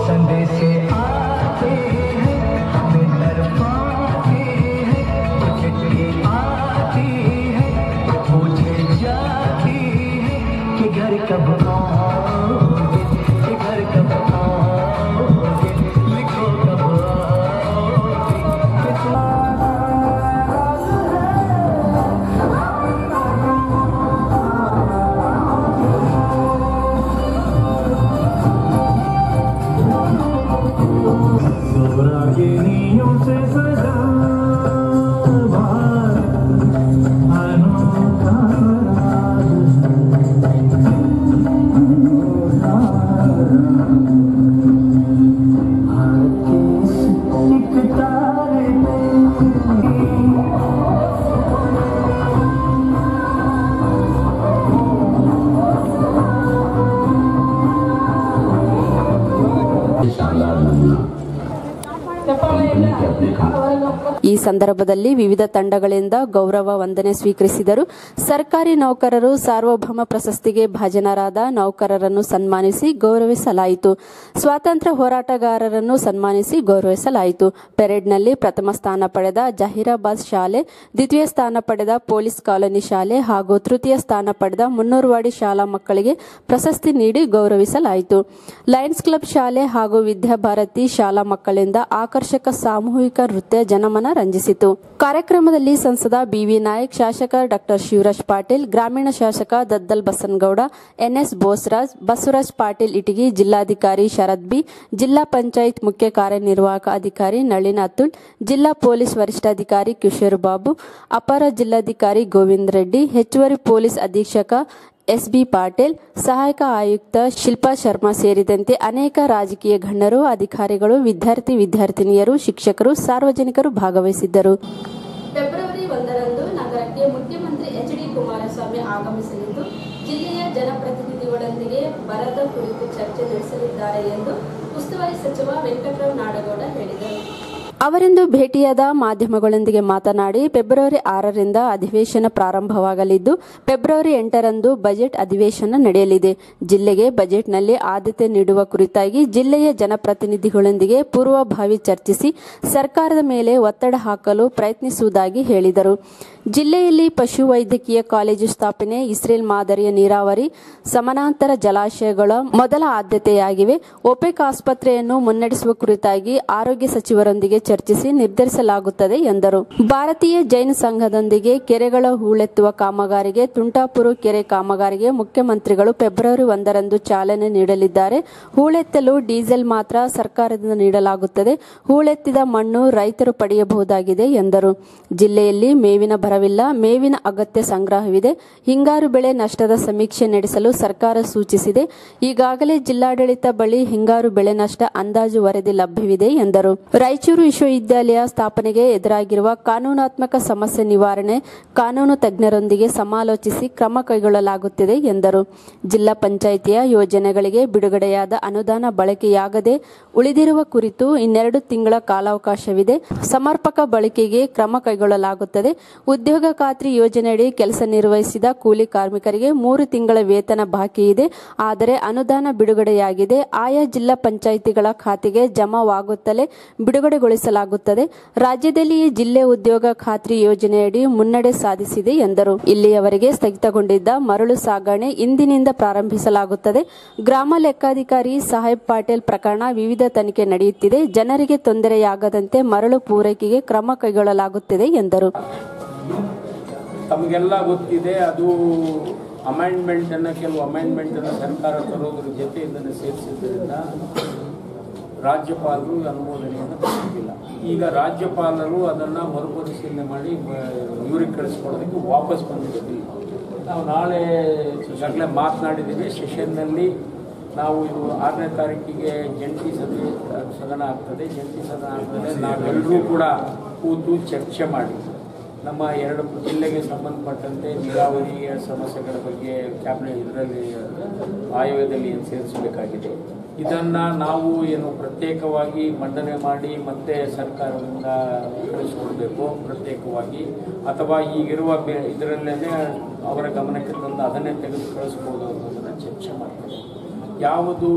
संदेश आते हैं हमें तरफाते हैं चिट्ठी आती है मुझे जाती है कि घर कब आओगे कि घर कब आओगे लिखो कब ಈ ಸಂದರ್ಭದಲ್ಲಿ ವಿವಿಧ ತಂಡಗಳಿಂದ ಗೌರವ ವಂದನೆ ಸ್ವೀಕರಿಸಿದರು. ಸರ್ಕಾರಿ ನೌಕರರು ಸಾರ್ವಭೌಮ ಪ್ರಶಸ್ತಿಗೆ ಭಾಜನರಾದ ನೌಕರರನ್ನು ಸನ್ಮಾನಿಸಿ ಗೌರವಿಸಲಾಯಿತು. ಸ್ವಾತಂತ್ರ್ಯ ಹೋರಾಟಗಾರರನ್ನು ಸನ್ಮಾನಿಸಿ ಗೌರವಿಸಲಾಯಿತು. ಪೆರೇಡ್ನಲ್ಲಿ ಪ್ರಥಮ ಸ್ಥಾನ ಪಡೆದ ಜಹೀರಾಬಾದ್ ಶಾಲೆ, ದ್ವಿತೀಯ ಸ್ಥಾನ ಪಡೆದ ಪೊಲೀಸ್ ಕಾಲೋನಿ ಶಾಲೆ ಹಾಗೂ ತೃತೀಯ ಸ್ಥಾನ ಪಡೆದ ಮುನ್ನೂರುವಾಡಿ ಶಾಲಾ ಮಕ್ಕಳಿಗೆ ಪ್ರಶಸ್ತಿ ನೀಡಿ ಗೌರವಿಸಲಾಯಿತು. ಲಯನ್ಸ್ ಕ್ಲಬ್ ಶಾಲೆ ಹಾಗೂ ವಿದ್ಯಾಭಾರತಿ ಶಾಲಾ ಮಕ್ಕಳಿಂದ ಆಕರ್ಷಕ ಸಾಮೂಹಿಕ ನೃತ್ಯ ಜನಮನ ರಂಜಿಸಿತು. ಕಾರ್ಯಕ್ರಮದಲ್ಲಿ ಸಂಸದ ಬಿವಿ ನಾಯಕ್, ಶಾಸಕ ಡಾ ಶಿವರಾಜ್ ಪಾಟೀಲ್, ಗ್ರಾಮೀಣ ಶಾಸಕ ದದ್ದಲ್ ಬಸನಗೌಡ, ಎನ್ಎಸ್ ಬೋಸರಾಜ್, ಬಸವರಾಜ್ ಪಾಟೀಲ್ ಇಟಗಿ, ಜಿಲ್ಲಾಧಿಕಾರಿ ಶರದ್ ಬಿ, ಜಿಲ್ಲಾ ಪಂಚಾಯತ್ ಮುಖ್ಯ ಕಾರ್ಯನಿರ್ವಾಹಕ ಅಧಿಕಾರಿ ನಳಿನ್ ಅತುಲ್, ಜಿಲ್ಲಾ ಪೊಲೀಸ್ ವರಿಷ್ಠಾಧಿಕಾರಿ ಕಿಶೋರ್ ಬಾಬು, ಅಪರ ಜಿಲ್ಲಾಧಿಕಾರಿ ಗೋವಿಂದ ರೆಡ್ಡಿ, ಹೆಚ್ಚುವರಿ ಪೊಲೀಸ್ ಅಧೀಕ್ಷಕ ಎಸ್ಬಿ ಪಾಟೀಲ್, ಸಹಾಯಕ ಆಯುಕ್ತ ಶಿಲ್ಪಾ ಶರ್ಮಾ ಸೇರಿದಂತೆ ಅನೇಕ ರಾಜಕೀಯ ಗಣ್ಯರು, ಅಧಿಕಾರಿಗಳು, ವಿದ್ಯಾರ್ಥಿನಿಯರು, ಶಿಕ್ಷಕರು, ಸಾರ್ವಜನಿಕರು ಭಾಗವಹಿಸಿದ್ದರು. ಫೆಬ್ರವರಿ 1ರಂದು ನಗರಕ್ಕೆ ಮುಖ್ಯಮಂತ್ರಿ ಎಚ್.ಡಿ. ಕುಮಾರಸ್ವಾಮಿ ಆಗಮಿಸಲಿದ್ದು ಜಿಲ್ಲೆಯ ಜನಪ್ರತಿನಿಧಿಗಳೊಂದಿಗೆ ಬರದ ಕುರಿತು ಚರ್ಚೆ ನಡೆಸಲಿದ್ದಾರೆ ಎಂದು ಉಸ್ತುವಾರಿ ಸಚಿವ ವೆಂಕಟರಾವ್ ನಾಡಗೌಡ ಹೇಳಿದರು. ಅವರಿಂದು ಭೇಟಿಯಾದ ಮಾಧ್ಯಮಗಳೊಂದಿಗೆ ಮಾತನಾಡಿ, ಫೆಬ್ರವರಿ 6ರಿಂದ ಅಧಿವೇಶನ ಪ್ರಾರಂಭವಾಗಲಿದ್ದು ಫೆಬ್ರವರಿ 8ರಂದು ಬಜೆಟ್ ಅಧಿವೇಶನ ನಡೆಯಲಿದೆ. ಜಿಲ್ಲೆಗೆ ಬಜೆಟ್ನಲ್ಲಿ ಆದ್ಯತೆ ನೀಡುವ ಕುರಿತಾಗಿ ಜಿಲ್ಲೆಯ ಜನಪ್ರತಿನಿಧಿಗಳೊಂದಿಗೆ ಪೂರ್ವಭಾವಿ ಚರ್ಚಿಸಿ ಸರ್ಕಾರದ ಮೇಲೆ ಒತ್ತಡ ಹಾಕಲು ಪ್ರಯತ್ನಿಸುವುದಾಗಿ ಹೇಳಿದರು. ಜಿಲ್ಲೆಯಲ್ಲಿ ಪಶುವೈದ್ಯಕೀಯ ಕಾಲೇಜು ಸ್ಥಾಪನೆ, ಇಸ್ರೇಲ್ ಮಾದರಿಯ ನೀರಾವರಿ, ಸಮಾನಾಂತರ ಜಲಾಶಯಗಳ ಮೊದಲ ಆದ್ಯತೆಯಾಗಿವೆ. ಒಪೆಕ್ ಆಸ್ಪತ್ರೆಯನ್ನು ಮುನ್ನಡೆಸುವ ಕುರಿತಾಗಿ ಆರೋಗ್ಯ ಸಚಿವರೊಂದಿಗೆ ಚರ್ಚಿಸಿ ನಿರ್ಧರಿಸಲಾಗುತ್ತದೆ ಎಂದರು. ಭಾರತೀಯ ಜೈನ ಸಂಘದೊಂದಿಗೆ ಕೆರೆಗಳ ಹೂಳೆತ್ತುವ ಕಾಮಗಾರಿಗೆ, ತುಂಟಾಪುರ ಕೆರೆ ಕಾಮಗಾರಿಗೆ ಮುಖ್ಯಮಂತ್ರಿಗಳು ಫೆಬ್ರವರಿ 1ರಂದು ಚಾಲನೆ ನೀಡಲಿದ್ದಾರೆ. ಹೂಳೆತ್ತಲು ಡೀಸೆಲ್ ಮಾತ್ರ ಸರ್ಕಾರದಿಂದ ನೀಡಲಾಗುತ್ತದೆ. ಹೂಳೆತ್ತಿದ ಮಣ್ಣು ರೈತರು ಪಡೆಯಬಹುದಾಗಿದೆ ಎಂದರು. ಜಿಲ್ಲೆಯಲ್ಲಿ ಮೇವಿನ ಬರವಿಲ್ಲ, ಮೇವಿನ ಅಗತ್ಯ ಸಂಗ್ರಹವಿದೆ. ಹಿಂಗಾರು ಬೆಳೆ ನಷ್ಟದ ಸಮೀಕ್ಷೆ ನಡೆಸಲು ಸರ್ಕಾರ ಸೂಚಿಸಿದೆ. ಈಗಾಗಲೇ ಜಿಲ್ಲಾಡಳಿತ ಬಳಿ ಹಿಂಗಾರು ಬೆಳೆ ನಷ್ಟ ಅಂದಾಜು ವರದಿ ಲಭ್ಯವಿದೆ ಎಂದರು. ರಾಯಚೂರು ವಿಶ್ವವಿದ್ಯಾಲಯ ಸ್ಥಾಪನೆಗೆ ಎದುರಾಗಿರುವ ಕಾನೂನಾತ್ಮಕ ಸಮಸ್ಯೆ ನಿವಾರಣೆ ಕಾನೂನು ತಜ್ಞರೊಂದಿಗೆ ಸಮಾಲೋಚಿಸಿ ಕ್ರಮ ಕೈಗೊಳ್ಳಲಾಗುತ್ತಿದೆ ಎಂದರು. ಜಿಲ್ಲಾ ಪಂಚಾಯಿತಿಯ ಯೋಜನೆಗಳಿಗೆ ಬಿಡುಗಡೆಯಾದ ಅನುದಾನ ಬಳಕೆಯಾಗದೆ ಉಳಿದಿರುವ ಕುರಿತು 2 ತಿಂಗಳ ಕಾಲಾವಕಾಶವಿದೆ. ಸಮರ್ಪಕ ಬಳಕೆಗೆ ಕ್ರಮ ಕೈಗೊಳ್ಳಲಾಗುತ್ತದೆ. ಉದ್ಯೋಗ ಖಾತ್ರಿ ಯೋಜನೆಯಡಿ ಕೆಲಸ ನಿರ್ವಹಿಸಿದ ಕೂಲಿ ಕಾರ್ಮಿಕರಿಗೆ 3 ತಿಂಗಳ ವೇತನ ಬಾಕಿ ಇದೆ. ಆದರೆ ಅನುದಾನ ಬಿಡುಗಡೆಯಾಗಿದೆ. ಆಯಾ ಜಿಲ್ಲಾ ಪಂಚಾಯಿತಿಗಳ ಖಾತೆಗೆ ಜಮಾವಾಗುತ್ತಲೇ ಬಿಡುಗಡೆಗೊಳಿಸಲಾಗುತ್ತದೆ. ರಾಜ್ಯದಲ್ಲಿ ಜಿಲ್ಲೆ ಉದ್ಯೋಗ ಖಾತ್ರಿ ಯೋಜನೆಯಡಿ ಮುನ್ನಡೆ ಸಾಧಿಸಿದೆ ಎಂದರು. ಇಲ್ಲಿಯವರೆಗೆ ಸ್ಥಗಿತಗೊಂಡಿದ್ದ ಮರಳು ಸಾಗಣೆ ಇಂದಿನಿಂದ ಪ್ರಾರಂಭಿಸಲಾಗುತ್ತದೆ. ಗ್ರಾಮ ಲೆಕ್ಕಾಧಿಕಾರಿ ಸಾಹೇಬ್ ಪಾಟೀಲ್ ಪ್ರಕರಣ ವಿವಿಧ ತನಿಖೆ ನಡೆಯುತ್ತಿದೆ. ಜನರಿಗೆ ತೊಂದರೆಯಾಗದಂತೆ ಮರಳು ಪೂರೈಕೆಗೆ ಕ್ರಮ ಕೈಗೊಳ್ಳಲಾಗುತ್ತಿದೆ ಎಂದರು. ತಮಗೆಲ್ಲ ಗೊತ್ತಿದೆ, ಅದು ಕೆಲವು ಅಮೆಂಡ್ಮೆಂಟನ್ನು ಸರ್ಕಾರ ತರೋದ್ರ ಜೊತೆ ಇದನ್ನು ಸೇರಿಸಿದ್ದರಿಂದ ರಾಜ್ಯಪಾಲರು ಅನುಮೋದನೆಯನ್ನು ಕೊಟ್ಟಿಲ್ಲ. ಈಗ ರಾಜ್ಯಪಾಲರು ಅದನ್ನು ಮರುಪರಿಶೀಲನೆ ಮಾಡಿ ಇವ್ರಿಗೆ ಕಳಿಸ್ಕೊಡೋದಕ್ಕೆ ವಾಪಸ್ ಬಂದಿದ್ದೀವಿ. ನಾವು ನಾಳೆ ಈಗಾಗಲೇ ಮಾತನಾಡಿದ್ದೀವಿ. ಸೆಷನ್ನಲ್ಲಿ ನಾವು ಇದು 6ನೇ ತಾರೀಕಿಗೆ ಜಂಟಿ ಸದನ ಆಗ್ತದೆ. ಜಂಟಿ ಸದನ ಆಗ್ತದೆ. ನಾವೆಲ್ಲರೂ ಕೂಡ ಕೂತು ಚರ್ಚೆ ಮಾಡಿ ನಮ್ಮ 2 ಜಿಲ್ಲೆಗೆ ಸಂಬಂಧಪಟ್ಟಂತೆ ನೀರಾವರಿಯ ಸಮಸ್ಯೆಗಳ ಬಗ್ಗೆ ಕ್ಯಾಬಿನೆಟ್ ಇದರಲ್ಲಿ ಆಯೋಗದಲ್ಲಿ ಸೇರಿಸಬೇಕಾಗಿದೆ. ಇದನ್ನು ನಾವು ಪ್ರತ್ಯೇಕವಾಗಿ ಮಂಡನೆ ಮಾಡಿ ಮತ್ತೆ ಸರ್ಕಾರದಿಂದ ಕಳಿಸಿಕೊಡ್ಬೇಕು ಪ್ರತ್ಯೇಕವಾಗಿ, ಅಥವಾ ಈಗಿರುವ ಇದರಲ್ಲೇ ಅವರ ಗಮನಕ್ಕೆ ತಂದು ಅದನ್ನೇ ತೆಗೆದು ಕಳಿಸ್ಬೋದು ಅನ್ನೋದನ್ನು ಚರ್ಚೆ ಮಾಡ್ತೇವೆ. ಯಾವುದು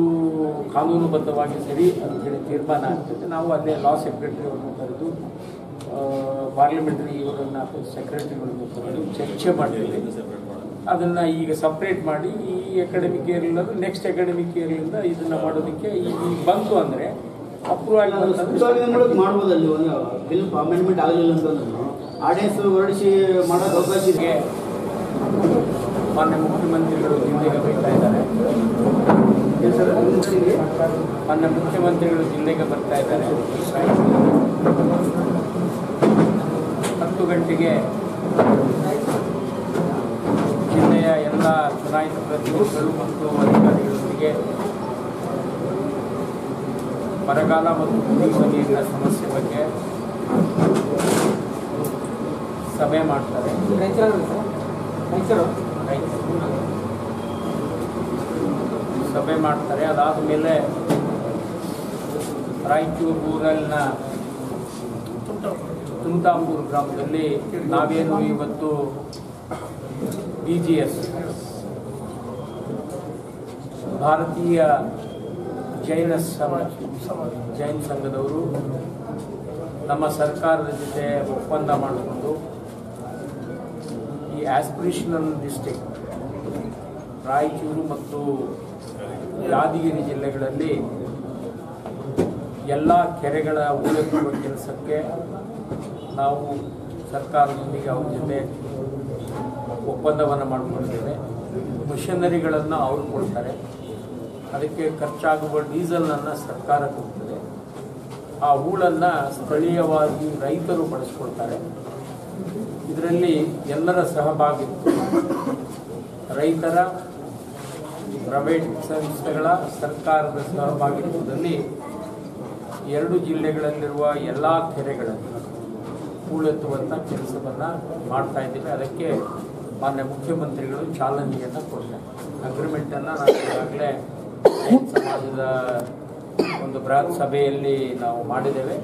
ಕಾನೂನುಬದ್ಧವಾಗಿ ಸರಿ ಅಂತೇಳಿ ತೀರ್ಮಾನ ಆಗ್ತದೆ. ನಾವು ಅಲ್ಲೇ ಲಾ ಸೆಕ್ರೆಟರಿಯವರನ್ನು ಕರೆದು ಪಾರ್ಲಿಮೆಂಟರಿ ಇವರನ್ನು ಸೆಕ್ರೆಟರಿಗಳನ್ನು ಕರೆದು ಚರ್ಚೆ ಮಾಡ್ತೇವೆ. ಅದನ್ನು ಈಗ ಸಪ್ರೇಟ್ ಮಾಡಿ ಈ ಅಕಾಡೆಮಿಕ್ ಇಯರ್ಲಿಂದ ನೆಕ್ಸ್ಟ್ ಅಕಾಡೆಮಿಕ್ ಇಯರ್ಲಿಂದ ಇದನ್ನು ಮಾಡೋದಕ್ಕೆ ಈಗ ಬಂತು ಅಂದರೆ ಅಪ್ರೂವ್ ಆಗಿ ಮಾಡ್ಬೋದಲ್ಲಿ ಬಿಲ್ ಅಮೆಂಡ್ಮೆಂಟ್ ಆಗಲಿಲ್ಲ ಅಂತಂದ್ರೆ ಆರ್ಡಿನೆನ್ಸ್ ಹೊರಡಿಸಿ ಮಾಡೋದು ಅವಕಾಶ ಇದೆ. ಮಾನ್ಯ ಮುಖ್ಯಮಂತ್ರಿಗಳು ಜಿಲ್ಲೆಗೆ ಬರ್ತಾ ಇದ್ದಾರೆ. ಮಾನ್ಯ ಮುಖ್ಯಮಂತ್ರಿಗಳು ಜಿಲ್ಲೆಗೆ ಬರ್ತಾ ಇದ್ದಾರೆ. 10 ಗಂಟೆಗೆ ಜಿಲ್ಲೆಯ ಎಲ್ಲ ಚುನಾಯಿತ ಪ್ರತಿನಿಧಿಗಳು ಮತ್ತು ಅಧಿಕಾರಿಗಳೊಂದಿಗೆ ಬರಗಾಲ ಮತ್ತು ಕುಡಿಯುವ ನೀರಿನ ಸಮಸ್ಯೆ ಬಗ್ಗೆ ಸಭೆ ಮಾಡ್ತಾರೆ. ಸಭೆ ಮಾಡ್ತಾರೆ. ಅದಾದ ಮೇಲೆ ರಾಯಚೂರು ರೂರಲ್ನ ತುಂತಾಪುರ ಗ್ರಾಮದಲ್ಲಿ ನಾವೇನು ಇವತ್ತು BGS ಭಾರತೀಯ ಜೈನ ಸಂಘದವರು ನಮ್ಮ ಸರ್ಕಾರದ ಜೊತೆ ಒಪ್ಪಂದ ಮಾಡಿಕೊಂಡು ಈ ಆಸ್ಪಿರೇಷನಲ್ ಡಿಸ್ಟ್ರಿಕ್ಟ್ ರಾಯಚೂರು ಮತ್ತು ಯಾದಗಿರಿ ಜಿಲ್ಲೆಗಳಲ್ಲಿ ಎಲ್ಲ ಕೆರೆಗಳ ಹೂಳೆತ್ತುವ ಕೆಲಸಕ್ಕೆ ನಾವು ಸರ್ಕಾರದೊಂದಿಗೆ ಅವ್ರ ಜೊತೆ ಒಪ್ಪಂದವನ್ನು ಮಾಡಿಕೊಂಡಿದ್ದೇವೆ. ಮಿಷನರಿಗಳನ್ನು ಅವರು ಕೊಡ್ತಾರೆ. ಅದಕ್ಕೆ ಖರ್ಚಾಗುವ ಡೀಸೆಲನ್ನು ಸರ್ಕಾರ ಕೊಡ್ತದೆ. ಆ ಹೂಳನ್ನು ಸ್ಥಳೀಯವಾಗಿ ರೈತರು ಬಳಸ್ಕೊಳ್ತಾರೆ. ಇದರಲ್ಲಿ ಎಲ್ಲರ ಸಹಭಾಗಿತ್ವ, ರೈತರ, ಪ್ರೈವೇಟ್ ಸಂಸ್ಥೆಗಳ, ಸರ್ಕಾರದ ಸಹಭಾಗಿತ್ವದಲ್ಲಿ 2 ಜಿಲ್ಲೆಗಳಲ್ಲಿರುವ ಎಲ್ಲ ಕೆರೆಗಳಲ್ಲಿ ಹೂಳೆತ್ತುವಂಥ ಕೆಲಸವನ್ನು ಮಾಡ್ತಾ ಇದ್ದೀವಿ. ಅದಕ್ಕೆ ಮಾನ್ಯ ಮುಖ್ಯಮಂತ್ರಿಗಳು ಚಾಲನೆಯನ್ನು ಕೊಡ್ತಾರೆ. ಅಗ್ರಿಮೆಂಟನ್ನು ನಾವು ಈಗಾಗಲೇ ಸಮಾಜದ ಒಂದು ಬೃಹತ್ ಸಭೆಯಲ್ಲಿ ನಾವು ಮಾಡಿದ್ದೇವೆ.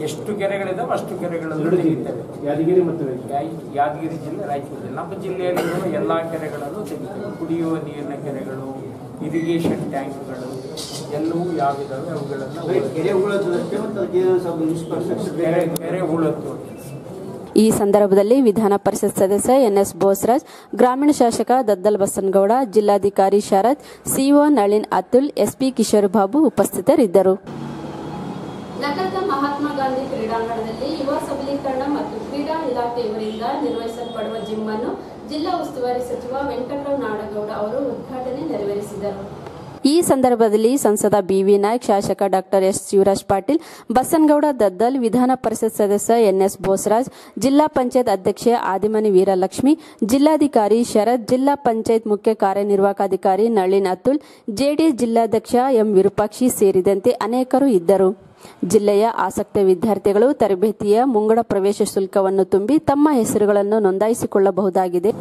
ಎಷ್ಟು ಕೆರೆಗಳಿದ್ದಾವೆ ಅಷ್ಟು ಕೆರೆಗಳನ್ನು ತೆಗಿತೇವೆ. ಯಾದಗಿರಿ ಜಿಲ್ಲೆ, ರಾಯಚೂರು ಜಿಲ್ಲೆ, ನಮ್ಮ ಜಿಲ್ಲೆಯಲ್ಲಿರುವ ಎಲ್ಲ ಕೆರೆಗಳನ್ನು ತೆಗಿತೇವೆ. ಕುಡಿಯುವ ನೀರಿನ ಕೆರೆಗಳು, ಇರಿಗೇಷನ್ ಟ್ಯಾಂಕ್ಗಳು ಎಲ್ಲವೂ ಯಾವಿದ್ದಾವೆ ಅವುಗಳನ್ನು ಕೆರೆ ಹೂಳೆತ್ತುವ. ಈ ಸಂದರ್ಭದಲ್ಲಿ ವಿಧಾನ ಪರಿಷತ್ ಸದಸ್ಯ NS ಬೋಸರಾಜ್, ಗ್ರಾಮೀಣ ಶಾಸಕ ದದ್ದಲ್ ಬಸನಗೌಡ, ಜಿಲ್ಲಾಧಿಕಾರಿ ಶರತ್, CO ನಳಿನ್ ಅತುಲ್, SP ಕಿಶೋರ್ ಬಾಬು ಉಪಸ್ಥಿತರಿದ್ದರು. ನಗರದ ಮಹಾತ್ಮ ಗಾಂಧಿ ಕ್ರೀಡಾಂಗಣದಲ್ಲಿ ಯುವ ಸಬಲೀಕರಣ ಮತ್ತು ಕ್ರೀಡಾ ಇಲಾಖೆಯವರಿಂದ ನಿರ್ವಹಿಸಲ್ಪಡುವ ಜಿಮ್ ಅನ್ನು ಜಿಲ್ಲಾ ಉಸ್ತುವಾರಿ ಸಚಿವ ವೆಂಕಟರಾವ್ ನಾಡಗೌಡ ಅವರು ಉದ್ಘಾಟನೆ ನೆರವೇರಿಸಿದರು. ಈ ಸಂದರ್ಭದಲ್ಲಿ ಸಂಸದ BV ನಾಯ್ಕ್, ಶಾಸಕ ಡಾಕ್ಟರ್ S ಶಿವರಾಜ್ ಪಾಟೀಲ್, ಬಸನಗೌಡ ದದ್ದಲ್, ವಿಧಾನ ಪರಿಷತ್ ಸದಸ್ಯ NS ಬೋಸರಾಜ್, ಜಿಲ್ಲಾ ಪಂಚಾಯತ್ ಅಧ್ಯಕ್ಷೆ ಆದಿಮನಿ ವೀರಲಕ್ಷ್ಮಿ, ಜಿಲ್ಲಾಧಿಕಾರಿ ಶರತ್, ಜಿಲ್ಲಾ ಪಂಚಾಯತ್ ಮುಖ್ಯ ಕಾರ್ಯನಿರ್ವಾಹಕಾಧಿಕಾರಿ ನಳಿನ್ ಅತುಲ್, JDS ಜಿಲ್ಲಾಧ್ಯಕ್ಷ M ವಿರೂಪಾಕ್ಷಿ ಸೇರಿದಂತೆ ಅನೇಕರು ಇದ್ದರು. ಜಿಲ್ಲೆಯ ಆಸಕ್ತ ವಿದ್ಯಾರ್ಥಿಗಳು ತರಬೇತಿಯ ಮುಂಗಡ ಪ್ರವೇಶ ಶುಲ್ಕವನ್ನು ತುಂಬಿ ತಮ್ಮ ಹೆಸರುಗಳನ್ನು ನೋಂದಾಯಿಸಿಕೊಳ್ಳಬಹುದಾಗಿದೆ.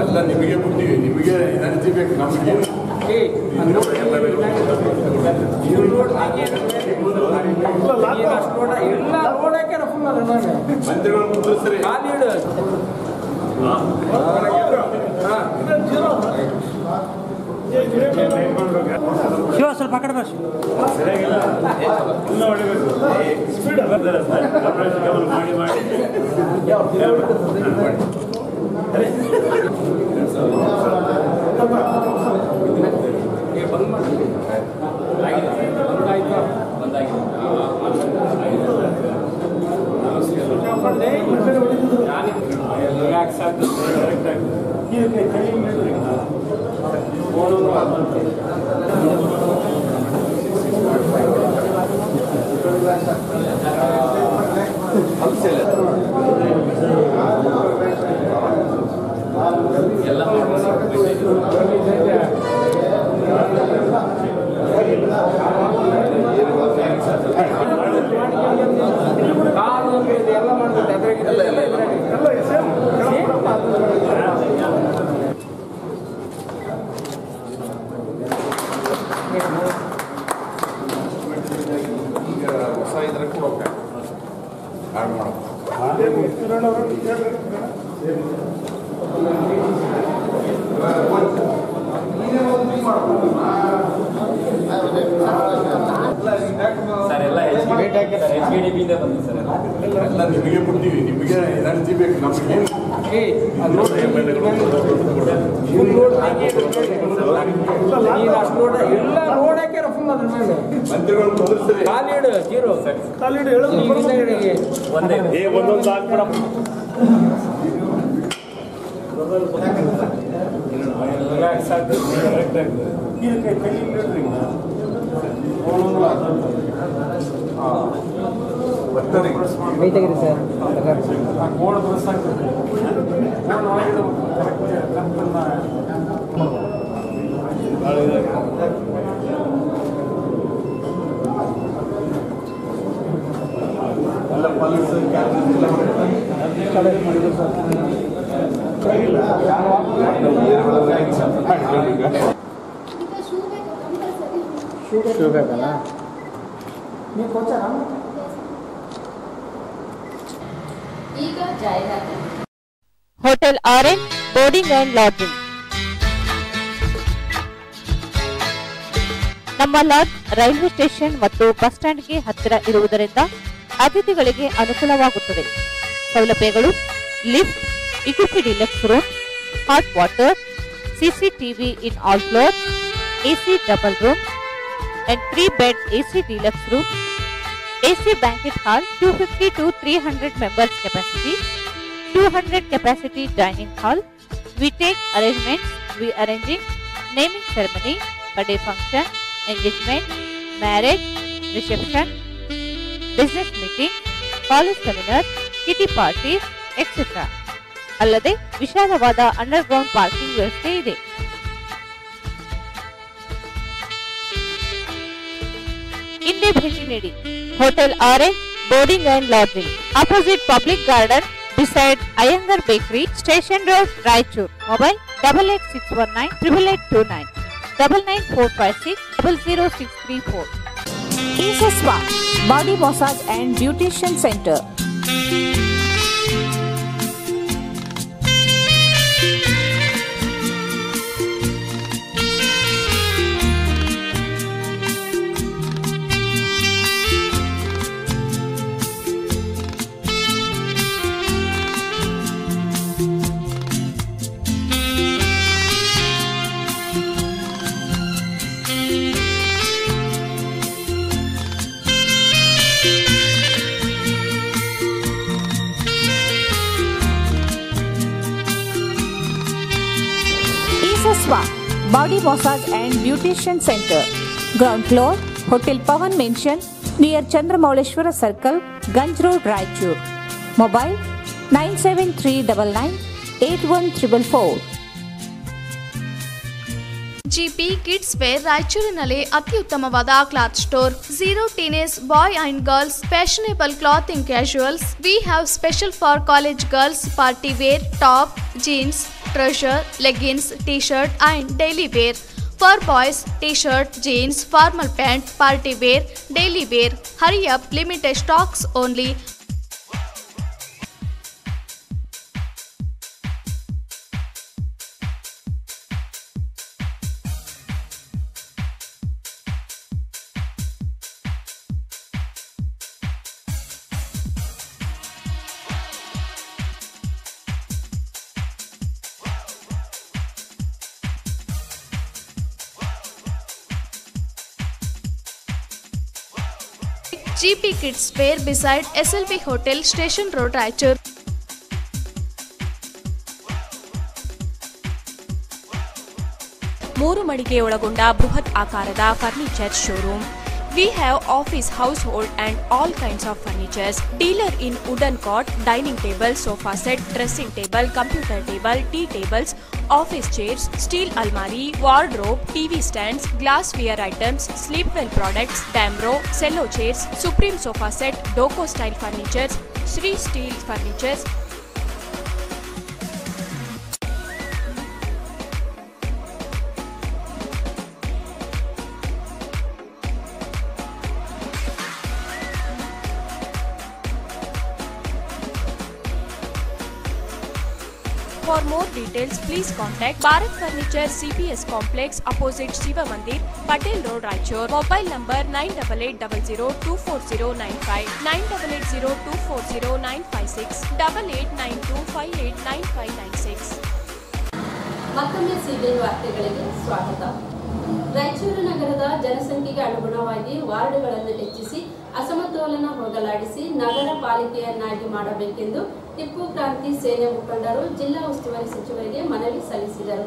ಎಲ್ಲ ನಿಮಗೆ ಕೊಡ್ತೀವಿ, ನಿಮಗೆ ಎನರ್ಜಿ ಬೇಕು, ನಮಗೆ ಮಂತ್ರಿಗಳು ಕುಂದಿಸ್ರಿ. ಶಿವ ಸ್ವಲ್ಪ ಕಡೆ ಬರ್ಸಿ. ಹೊಸ ಇದ್ರೆ ಕೂಡ ಆಡ್ ಮಾಡೋದು. ಎಲ್ಲ ನಿಮಗೆ ಕೊಡ್ತೀವಿ, ನಿಮಗೆ ಎನರ್ಜಿ ಬೇಕು, ನಮಗೆ ಮಂತ್ರಿಗಳು ಕುಂದಿಸ್ರಿ. ಒಂದೊಂದು ಆಗ್ಬಿಡ. ತೆಗಿರಿ ಸರ್. ಎಲ್ಲ ಪಾಲಿಸ್ ಶೂ ಬೇಕಲ್ಲ. ಈಗ ಜಾಹೀರಾತು. Hotel orange boarding and lodging. ನಮ್ಮ ಲಾಡ್ಜ್ ರೈಲ್ವೆ ಸ್ಟೇಷನ್ ಮತ್ತು ಬಸ್ ಸ್ಟ್ಯಾಂಡ್ಗೆ ಹತ್ತಿರ ಇರುವುದರಿಂದ ಅತಿಥಿಗಳಿಗೆ ಅನುಕೂಲವಾಗುತ್ತದೆ. ಸೌಲಭ್ಯಗಳು: lift, equipped deluxe room, hot water, CCTV in all floor, AC double room and 3-bed AC deluxe room, AC banquet hall, 250 to 300 members capacity, 200 capacity dining hall. We take arrangements. We arranging naming ceremony, birthday function, engagement, marriage, reception, business meeting, college seminars, kitty parties, etc. ಅಲ್ಲದೆ ವಿಶಾಲವಾದ ಅಂಡರ್ಗ್ರೌಂಡ್ ಪಾರ್ಕಿಂಗ್ ವ್ಯವಸ್ಥೆ ಇದೆ. ಹಿಂದೆ ಭೇಟಿ ನೀಡಿ. Hotel orange boarding and lodging, opposite public garden, beside Iyengar bakery, station road, Raichur. Mobile 8861988829 99456 00634. Isaswa Body Massage and Beautician Center. Isaswa Body Massage and Beautician Center. Ground floor, Hotel Pavan Mansion near Chandramauleshwara Circle, Ganj Road, Raichur. Mobile 97399 81444. GP kids wear ರಾಯಚೂರಿನಲ್ಲಿ ಅತ್ಯುತ್ತಮವಾದ cloth store. Zero teenage boy and girls fashionable clothing casuals. We have special for college girls party wear, top, jeans, trouser, leggings, t-shirt and daily wear. For boys, t-shirt, jeans, formal pant, party wear, daily wear. Hurry up, limited stocks only. GP Kids Fair beside SLB Hotel, Station Road, Raichur. ಮೂರು ಮಳಿಗೆ ಒಳಗೊಂಡ ಬೃಹತ್ ಆಕಾರದ furniture showroom. We have office, household and all kinds of furnitures. Dealer in wooden cot, dining table, sofa set, dressing table, computer table, tea tables, office chairs, steel almari, wardrobe, TV stands, glassware items, sleepwell products, Damro, cello chairs, Supreme sofa set, Doco style furnitures, Sri steel furnitures. For more details, please contact Bharat Furniture CPS Complex opposite Shiva Mandir, Patel Road, Raichur. Mobile number 9880240959, 9880240956, 8892589596. ಮತ್ತೊಮ್ಮೆ ಸಿಬಿಎನ್ ವಾರ್ತೆಗಳಿಗೆ ಸ್ವಾಗತ. ರಾಯಚೂರು ನಗರದ ಜನಸಂಖ್ಯೆಗೆ ಅನುಗುಣವಾಗಿ ವಾರ್ಡ್ಗಳನ್ನು ಹೆಚ್ಚಿಸಿ ಅಸಮತೋಲನ ಹೋಗಲಾಡಿಸಿ ನಗರ ಪಾಲಿಕೆಯನ್ನಾಗಿ ಮಾಡಬೇಕೆಂದು ಟಿಪ್ಪು ಕ್ರಾಂತಿ ಸೇನೆ ಮುಖಂಡರು ಜಿಲ್ಲಾ ಉಸ್ತುವಾರಿ ಸಚಿವರಿಗೆ ಮನವಿ ಸಲ್ಲಿಸಿದರು.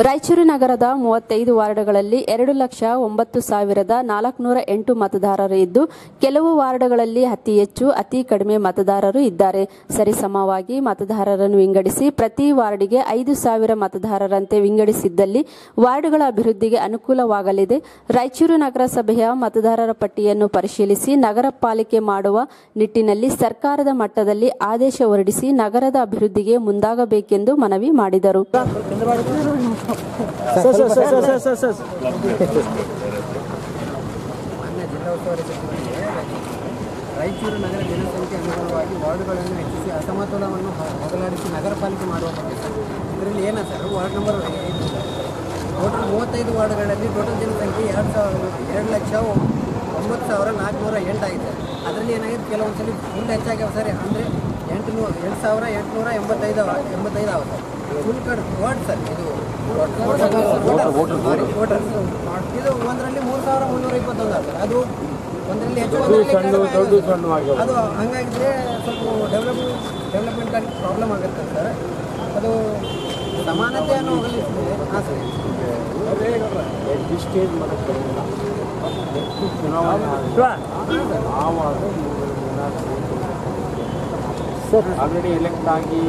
ರಾಯಚೂರು ನಗರದ 35 ವಾರ್ಡ್ಗಳಲ್ಲಿ 2,09,408 ಮತದಾರರು ಇದ್ದು, ಕೆಲವು ವಾರ್ಡ್ಗಳಲ್ಲಿ ಅತಿ ಹೆಚ್ಚು, ಅತಿ ಕಡಿಮೆ ಮತದಾರರು ಇದ್ದಾರೆ. ಸರಿಸಮವಾಗಿ ಮತದಾರರನ್ನು ವಿಂಗಡಿಸಿ ಪ್ರತಿ ವಾರ್ಡ್ಗೆ 5,000 ಮತದಾರರಂತೆ ವಿಂಗಡಿಸಿದ್ದಲ್ಲಿ ವಾರ್ಡ್ಗಳ ಅಭಿವೃದ್ಧಿಗೆ ಅನುಕೂಲವಾಗಲಿದೆ. ರಾಯಚೂರು ನಗರಸಭೆಯ ಮತದಾರರ ಪಟ್ಟಿಯನ್ನು ಪರಿಶೀಲಿಸಿ ನಗರ ಪಾಲಿಕೆ ಮಾಡುವ ನಿಟ್ಟಿನಲ್ಲಿ ಸರ್ಕಾರದ ಮಟ್ಟದಲ್ಲಿ ಆದೇಶ ಹೊರಡಿಸಿ ನಗರದ ಅಭಿವೃದ್ಧಿಗೆ ಮುಂದಾಗಬೇಕೆಂದು ಮನವಿ ಮಾಡಿದರು. ರಾಯಚೂರು ನಗರ ಜನಸಂಖ್ಯೆ ಅನುಗುಣವಾಗಿ ವಾರ್ಡ್ಗಳನ್ನು ಹೆಚ್ಚಿಸಿ ಅಸಮತೋಲನವನ್ನು ಹೋಗಲಾಡಿಸಿ ನಗರ ಪಾಲಿಕೆ ಮಾಡುವ ಬಗ್ಗೆ ಸರ್. ಇದರಲ್ಲಿ ಏನ ಸರ್, ವಾರ್ಡ್ ನಂಬರ್ ಟೋಟಲ್ 35 ವಾರ್ಡ್ಗಳಲ್ಲಿ ಟೋಟಲ್ ಜನಸಂಖ್ಯೆ 2,09,408 ಆಗಿದೆ. ಅದರಲ್ಲಿ ಏನಾಗಿದೆ, ಕೆಲವೊಂದ್ಸಲಿ ಫುಲ್ ಹೆಚ್ಚಾಗ್ಯಾವ ಸರ್. ಅಂದರೆ 8,885 ಆಗುತ್ತೆ ಫುಲ್ ಕಾರ್ಡ್ ವಾರ್ಡ್ ಸರ್. ಇದು ವೋಟರ್ಸ್ ಇದು ಒಂದರಲ್ಲಿ 3,321 ಆಗ್ತದೆ. ಅದು ಒಂದರಲ್ಲಿ ಹೆಚ್ಚು, ಅದು ಹಂಗಾಗಿದ್ರೆ ಸ್ವಲ್ಪ ಡೆವಲಪ್ಮೆಂಟ್ ಆಗಿ ಪ್ರಾಬ್ಲಮ್ ಆಗುತ್ತೆ ಸರ್. ಅದು ಸಮಾನತೆಯನ್ನು ಹೋಗಲಿಕ್ಕೆ ಹಾಂ ಸರ್. ಆಲ್ರೆಡಿ ಎಲೆಕ್ಟ್ ಆಗಿ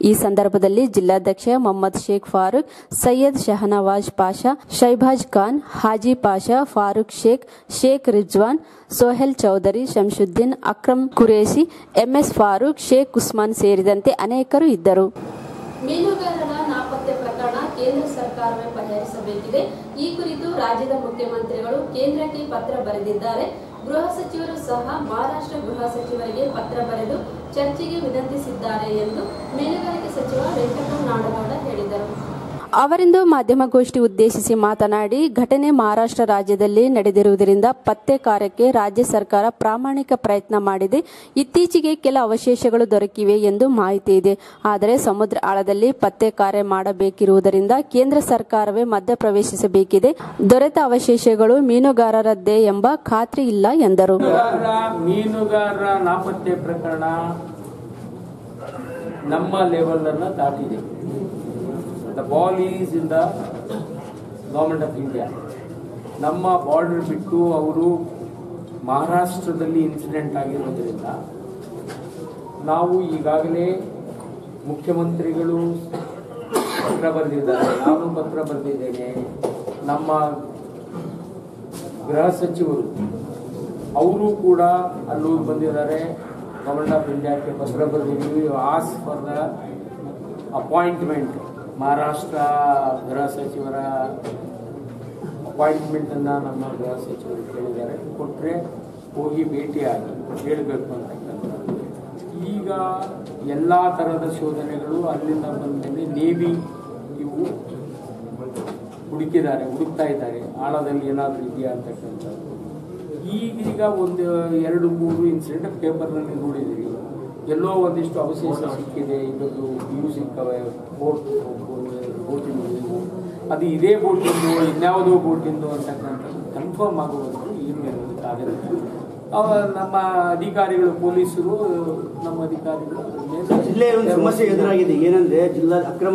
ಈ ಸಂದರ್ಭದಲ್ಲಿ ಜಿಲ್ಲಾಧ್ಯಕ್ಷ ಮೊಹಮ್ಮದ್ ಶೇಖ್ ಫಾರೂಕ್, ಸೈಯದ್ ಶಹನವಾಜ್ ಪಾಷಾ, ಶೈಬಾಜ್ ಖಾನ್, ಹಾಜಿ ಪಾಷಾ, ಫಾರೂಕ್ ಶೇಖ್, ಶೇಖ್ ರಿಜ್ವಾನ್, ಸೋಹೆಲ್ ಚೌಧರಿ, ಶಂಶುದ್ದೀನ್, ಅಕ್ರಮ್ ಕುರೇಶಿ, ಎಂಎಸ್ ಫಾರೂಕ್, ಶೇಖ್ ಉಸ್ಮಾನ್ ಸೇರಿದಂತೆ ಅನೇಕರು ಇದ್ದರು. ಮೀನುಗಾರರ ನಾಪತ್ತೆ ಪ್ರಕರಣ ಕೇಂದ್ರ ಸರ್ಕಾರವೇ ಪರಿಹರಿಸಬೇಕಿದೆ. ಈ ಕುರಿತು ರಾಜ್ಯದ ಮುಖ್ಯಮಂತ್ರಿಗಳು ಕೇಂದ್ರಕ್ಕೆ ಪತ್ರ ಬರೆದಿದ್ದಾರೆ. ಗೃಹ ಸಚಿವರು ಸಹ ಮಹಾರಾಷ್ಟ್ರ ಗೃಹ ಸಚಿವರಿಗೆ ಪತ್ರ ಬರೆದು ಚರ್ಚೆಗೆ ವಿನಂತಿಸಿದ್ದಾರೆ ಎಂದು ಮೀನುಗಾರಿಕೆ ಸಚಿವ ವೆಂಕಟರಾವ್ ನಾಡಗೌಡ ಹೇಳಿದರು. ಅವರಿಂದು ಮಾಧ್ಯಮಗೋಷ್ಠಿ ಉದ್ದೇಶಿಸಿ ಮಾತನಾಡಿ, ಘಟನೆ ಮಹಾರಾಷ್ಟ್ರ ರಾಜ್ಯದಲ್ಲಿ ನಡೆದಿರುವುದರಿಂದ ಪತ್ತೆ ಕಾರ್ಯಕ್ಕೆ ರಾಜ್ಯ ಸರ್ಕಾರ ಪ್ರಾಮಾಣಿಕ ಪ್ರಯತ್ನ ಮಾಡಿದೆ. ಇತ್ತೀಚೆಗೆ ಕೆಲ ಅವಶೇಷಗಳು ದೊರಕಿವೆ ಎಂದು ಮಾಹಿತಿ ಇದೆ. ಆದರೆ ಸಮುದ್ರ ಆಳದಲ್ಲಿ ಪತ್ತೆ ಕಾರ್ಯ ಮಾಡಬೇಕಿರುವುದರಿಂದ ಕೇಂದ್ರ ಸರ್ಕಾರವೇ ಮಧ್ಯಪ್ರವೇಶಿಸಬೇಕಿದೆ. ದೊರೆತ ಅವಶೇಷಗಳು ಮೀನುಗಾರರದ್ದೇ ಎಂಬ ಖಾತ್ರಿ ಇಲ್ಲ ಎಂದರು. ಮೀನುಗಾರರ ನಾಪತ್ತೆ ಪ್ರಕರಣ ನಮ್ಮ ಲೆವೆಲ್ ಅನ್ನು ದಾಟಿದೆ. The ball is in the government of India. ನಮ್ಮ ಬಾರ್ಡರ್ ಬಿಟ್ಟು ಅವರು ಮಹಾರಾಷ್ಟ್ರದಲ್ಲಿ ಇನ್ಸಿಡೆಂಟ್ ಆಗಿರೋದ್ರಿಂದ ನಾವು ಈಗಾಗಲೇ ಮುಖ್ಯಮಂತ್ರಿಗಳು ಪತ್ರ ಬರೆದಿದ್ದಾರೆ, ನಾನು ಪತ್ರ ಬರೆದಿದ್ದೇನೆ, ನಮ್ಮ ಗೃಹ ಸಚಿವರು ಅವರು ಕೂಡ ಅಲ್ಲೂ ಬಂದಿದ್ದಾರೆ, ಗವರ್ನರ್ ಆಫ್ ಇಂಡಿಯಾಕ್ಕೆ ಪತ್ರ ಬರೆದಿದ್ದೀವಿ. As for the appointment, Maharashtra ಗೃಹ ಸಚಿವರ ಅಪಾಯಿಂಟ್ಮೆಂಟನ್ನು ನಮ್ಮ ಗೃಹ ಸಚಿವರು ಕೇಳಿದ್ದಾರೆ. ಕೊಟ್ಟರೆ ಹೋಗಿ ಭೇಟಿಯಾಗಿ ಹೇಳಬೇಕು ಅಂತಕ್ಕಂಥದ್ದು. ಈಗ ಎಲ್ಲ ಥರದ ಶೋಧನೆಗಳು ಅಲ್ಲಿಂದ ಬಂದ ಮೇಲೆ ನೇವಿ ಇವು ಹುಡುಕ್ತಾ ಇದ್ದಾರೆ, ಆಳದಲ್ಲಿ ಏನಾದರೂ ಇದೆಯಾ ಅಂತಕ್ಕಂಥದ್ದು. ಈಗೀಗ ಒಂದು 2-3 ಇನ್ಸಿಡೆಂಟ್ ಪೇಪರ್ನಲ್ಲಿ ನೋಡಿದ್ದೀರಿ, ಎಲ್ಲೋ ಒಂದಿಷ್ಟು ಅವಶೇಷ ಸಿಕ್ಕಿದೆ, ಇದೊಂದು ವ್ಯೂ ಸಿಕ್ಕವೆ, ಬೋಟಿಂದು ಅದು ಇದೇ ಬೋಟಿಂದು ಇನ್ಯಾವುದೋ ಬೋಟಿಂದು ಅಂತಕ್ಕಂಥದ್ದು ಕನ್ಫರ್ಮ್ ಆಗುವಂಥದ್ದು ಈಗಿರೋದಕ್ಕಾಗಲ್ಲ. ನಮ್ಮ ಅಧಿಕಾರಿಗಳು, ಪೊಲೀಸರು, ನಮ್ಮ ಅಧಿಕಾರಿಗಳು ಜಿಲ್ಲೆಯ ಒಂದು ಸಮಸ್ಯೆ ಎದುರಾಗಿದೆ. ಏನಂದ್ರೆ ಜಿಲ್ಲಾ ಅಕ್ರಮ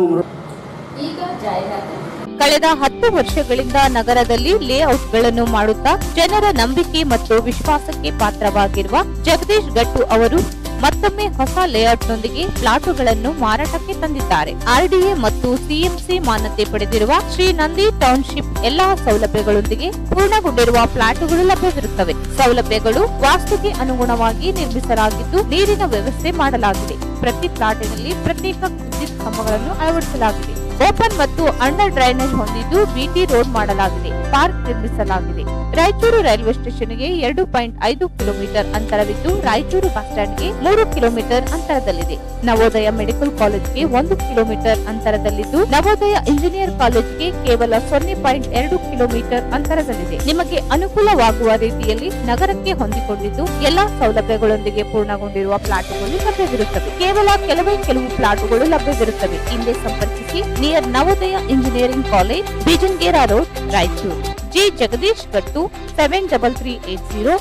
ಈಗ ಜಾಹೀರಾತು. ಕಳೆದ 10 ವರ್ಷಗಳಿಂದ ನಗರದಲ್ಲಿ ಲೇಔಟ್ಗಳನ್ನು ಮಾಡುತ್ತಾ ಜನರ ನಂಬಿಕೆ ಮತ್ತು ವಿಶ್ವಾಸಕ್ಕೆ ಪಾತ್ರವಾಗಿರುವ ಜಗದೀಶ್ ಗಟ್ಟು ಅವರು ಮತ್ತೊಮ್ಮೆ ಹೊಸ ಲೇಔಟ್ನೊಂದಿಗೆ ಫ್ಲಾಟುಗಳನ್ನು ಮಾರಾಟಕ್ಕೆ ತಂದಿದ್ದಾರೆ. ಆರ್ಡಿಎ ಮತ್ತು ಸಿಎಂಸಿ ಮಾನ್ಯತೆ ಪಡೆದಿರುವ ಶ್ರೀ ನಂದಿ ಟೌನ್ಶಿಪ್ ಎಲ್ಲಾ ಸೌಲಭ್ಯಗಳೊಂದಿಗೆ ಪೂರ್ಣಗೊಂಡಿರುವ ಫ್ಲಾಟುಗಳು ಲಭ್ಯವಿರುತ್ತವೆ. ಸೌಲಭ್ಯಗಳು ವಾಸ್ತುಗೆ ಅನುಗುಣವಾಗಿ ನಿರ್ಮಿಸಲಾಗಿದ್ದು ನೀರಿನ ವ್ಯವಸ್ಥೆ ಮಾಡಲಾಗಿದೆ. ಪ್ರತಿ ಫ್ಲಾಟಿನಲ್ಲಿ ಪ್ರತ್ಯೇಕ ವಿದ್ಯುತ್ ಕಂಬಗಳನ್ನು ಅಳವಡಿಸಲಾಗಿದೆ. ಓಪನ್ ಮತ್ತು ಅಂಡರ್ ಡ್ರೈನೇಜ್ ಹೊಂದಿದ್ದು ಬಿಟಿ ರೋಡ್ ಮಾಡಲಾಗಿದೆ. ಪಾರ್ಕ್ ನಿರ್ಮಿಸಲಾಗಿದೆ. ರಾಯಚೂರು ರೈಲ್ವೆ ಸ್ಟೇಷನ್ಗೆ 2.5 ಕಿಲೋಮೀಟರ್ ಅಂತರವಿದ್ದು ರಾಯಚೂರು ಬಸ್ ಸ್ಟ್ಯಾಂಡ್ಗೆ 3 ಕಿಲೋಮೀಟರ್ ಅಂತರದಲ್ಲಿದೆ. ನವೋದಯ ಮೆಡಿಕಲ್ ಕಾಲೇಜ್ಗೆ 1 ಕಿಲೋಮೀಟರ್ ಅಂತರದಲ್ಲಿದ್ದು ನವೋದಯ ಇಂಜಿನಿಯರ್ ಕಾಲೇಜ್ಗೆ ಕೇವಲ 0.2 ಕಿಲೋಮೀಟರ್ ಅಂತರದಲ್ಲಿದೆ. ನಿಮಗೆ ಅನುಕೂಲವಾಗುವ ರೀತಿಯಲ್ಲಿ ನಗರಕ್ಕೆ ಹೊಂದಿಕೊಂಡಿದ್ದು ಎಲ್ಲಾ ಸೌಲಭ್ಯಗಳೊಂದಿಗೆ ಪೂರ್ಣಗೊಂಡಿರುವ ಫ್ಲಾಟುಗಳು ಲಭ್ಯವಿರುತ್ತವೆ. ಕೇವಲ ಕೆಲವು ಫ್ಲಾಟುಗಳು ಲಭ್ಯವಿರುತ್ತವೆ. ಹಿಂದೆ ಸಂಪರ್ಕಿಸಿ near Navodaya engineering college, Bijangera road, Raichur. G Jagadish Gattu 7338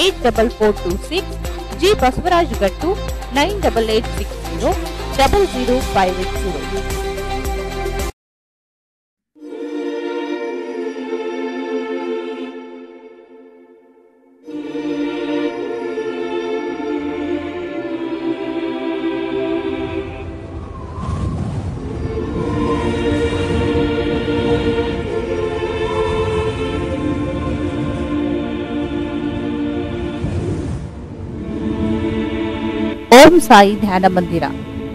84426, G Basavaraj Gattu 9886 00580. Om Sai Dhyana Mandira,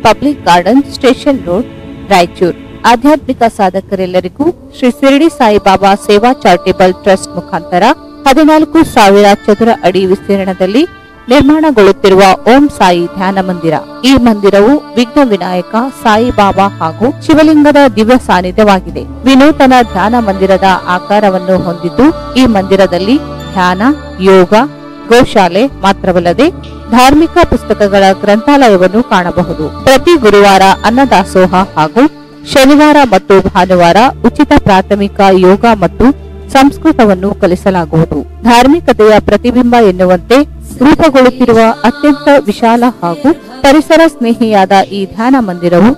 public garden, station road, Raichur. ಆಧ್ಯಾತ್ಮಿಕ ಸಾಧಕರೆಲ್ಲರಿಗೂ ಶ್ರೀ ಶಿರಡಿ ಸಾಯಿಬಾಬಾ ಸೇವಾ ಚಾರಿಟೇಬಲ್ ಟ್ರಸ್ಟ್ ಮುಖಾಂತರ 14,000 ಚದುರ ಅಡಿ ವಿಸ್ತೀರ್ಣದಲ್ಲಿ ನಿರ್ಮಾಣಗೊಳ್ಳುತ್ತಿರುವ ಓಂ ಸಾಯಿ ಧ್ಯಾನ ಮಂದಿರ. ಈ ಮಂದಿರವು ವಿಘ್ನ ವಿನಾಯಕ ಸಾಯಿಬಾಬಾ ಹಾಗೂ ಶಿವಲಿಂಗದ ದಿವ್ಯ ಸಾನ್ನಿಧ್ಯವಾಗಿದೆ. ವಿನೂತನ ಧ್ಯಾನ ಮಂದಿರದ ಆಕಾರವನ್ನು ಹೊಂದಿದ್ದು ಈ ಮಂದಿರದಲ್ಲಿ ಧ್ಯಾನ, ಯೋಗ, ಗೋಶಾಲೆ ಮಾತ್ರವಲ್ಲದೆ ಧಾರ್ಮಿಕ ಪುಸ್ತಕಗಳ ಗ್ರಂಥಾಲಯವನ್ನು ಕಾಣಬಹುದು. ಪ್ರತಿ ಗುರುವಾರ ಅನ್ನದಾಸೋಹ ಹಾಗೂ ಶನಿವಾರ ಮತ್ತು ಭಾನುವಾರ ಉಚಿತ ಪ್ರಾಥಮಿಕ ಯೋಗ ಮತ್ತು ಸಂಸ್ಕೃತವನ್ನು ಕಲಿಸಲಾಗುವುದು. ಧಾರ್ಮಿಕತೆಯ ಪ್ರತಿಬಿಂಬ ಎನ್ನುವಂತೆ ರೂಪುಗೊಳ್ಳುತ್ತಿರುವ ಅತ್ಯಂತ ವಿಶಾಲ ಹಾಗೂ ಪರಿಸರ ಸ್ನೇಹಿಯಾದ ಈ ಧ್ಯಾನ ಮಂದಿರವು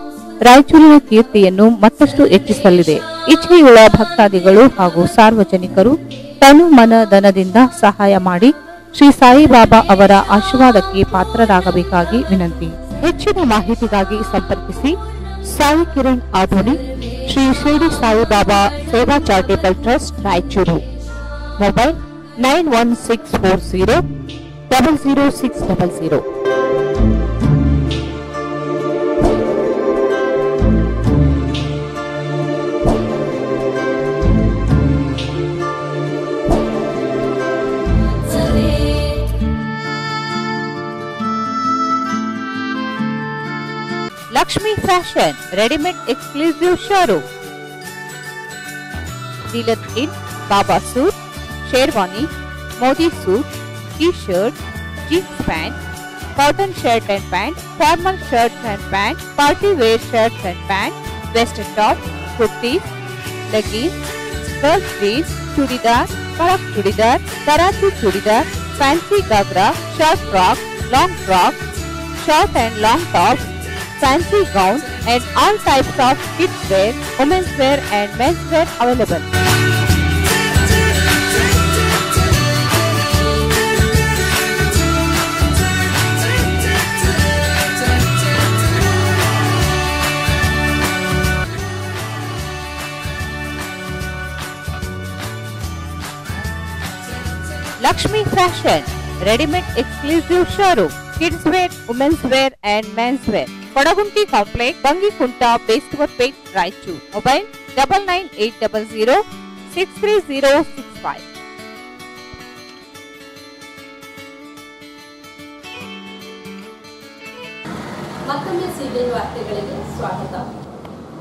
ರಾಯಚೂರಿನ ಕೀರ್ತಿಯನ್ನು ಮತ್ತಷ್ಟು ಹೆಚ್ಚಿಸಲಿದೆ. ಇಚ್ಛೆಯುಳ್ಳ ಭಕ್ತಾದಿಗಳು ಹಾಗೂ ಸಾರ್ವಜನಿಕರು ತನು ಮನ ಧನದಿಂದ ಸಹಾಯ ಮಾಡಿ ಶ್ರೀ ಸಾಯಿಬಾಬಾ ಅವರ ಆಶೀರ್ವಾದಕ್ಕೆ ಪಾತ್ರರಾಗಬೇಕಾಗಿ ವಿನಂತಿ. ಹೆಚ್ಚಿನ ಮಾಹಿತಿಗಾಗಿ ಸಂಪರ್ಕಿಸಿ ಸಾಯಿ ಕಿರಣ್ ಆಧುನಿ, ಶ್ರೀ ಶಿರಡಿ ಸಾಯಿಬಾಬಾ ಸೇವಾ charitable trust, Raichur. Mobile 91640 00600. Lakshmi Fashion, ready-made exclusive showroom. Dealer in Baba suit, Sherwani, Modi suit, T-shirt, jeans pant, cotton shirt and pant, formal shirts and pant, party wear shirts and pant, western top, kurtis, leggings, skirt sleeves, chudidar, karak chudidar, Karachi chudidar, fancy gagra, short frock, long frock, short and long tops, fancy gowns and all types of kids wear, women's wear and men's wear available. Lakshmi Fashion, ready-made exclusive showroom, kids wear, women's wear and men's wear. Kodagunti Complex, Bangikunta, Bestwar-Pet, Raichur. Mobile 99800 63065. ಮತ್ತೊಮ್ಮೆ ಸಿಬಿಎನ್ ವಾರ್ತೆಗಳಿಗೆ ಸ್ವಾಗತ.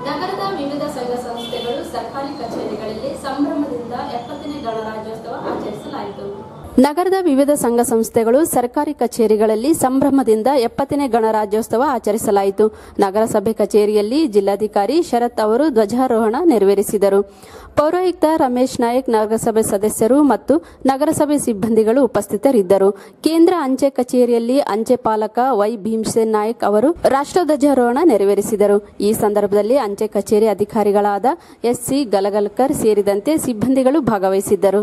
ನಗರದ ವಿವಿಧ ಸಂಘ ಸಂಸ್ಥೆಗಳು ಸರ್ಕಾರಿ ಕಚೇರಿಗಳಲ್ಲಿ ಸಂಭ್ರಮದಿಂದ 70ನೇ ಗಣರಾಜ್ಯೋತ್ಸವ ಆಚರಿಸಲಾಯಿತು. ನಗರದ ವಿವಿಧ ಸಂಘ ಸಂಸ್ಥೆಗಳು ಸರ್ಕಾರಿ ಕಚೇರಿಗಳಲ್ಲಿ ಸಂಭ್ರಮದಿಂದ 70ನೇ ಗಣರಾಜ್ಯೋತ್ಸವ ಆಚರಿಸಲಾಯಿತು. ನಗರಸಭೆ ಕಚೇರಿಯಲ್ಲಿ ಜಿಲ್ಲಾಧಿಕಾರಿ ಶರತ್ ಅವರು ಧ್ವಜಾರೋಹಣ ನೆರವೇರಿಸಿದರು. ಪೌರಾಯುಕ್ತ ರಮೇಶ್ ನಾಯಕ್, ನಗರಸಭೆ ಸದಸ್ಯರು ಮತ್ತು ನಗರಸಭೆ ಸಿಬ್ಬಂದಿಗಳು ಉಪಸ್ಥಿತರಿದ್ದರು. ಕೇಂದ್ರ ಅಂಚೆ ಕಚೇರಿಯಲ್ಲಿ ಅಂಚೆ ಪಾಲಕ ವೈ ಭೀಮಸೇನ್ ನಾಯಕ್ ಅವರು ರಾಷ್ಟ್ರಧ್ವಜಾರೋಹಣ ನೆರವೇರಿಸಿದರು. ಈ ಸಂದರ್ಭದಲ್ಲಿ ಅಂಚೆ ಕಚೇರಿ ಅಧಿಕಾರಿಗಳಾದ ಎಸ್.ಸಿ. ಗಲಗಲ್ಕರ್ ಸೇರಿದಂತೆ ಸಿಬ್ಬಂದಿಗಳು ಭಾಗವಹಿಸಿದ್ದರು.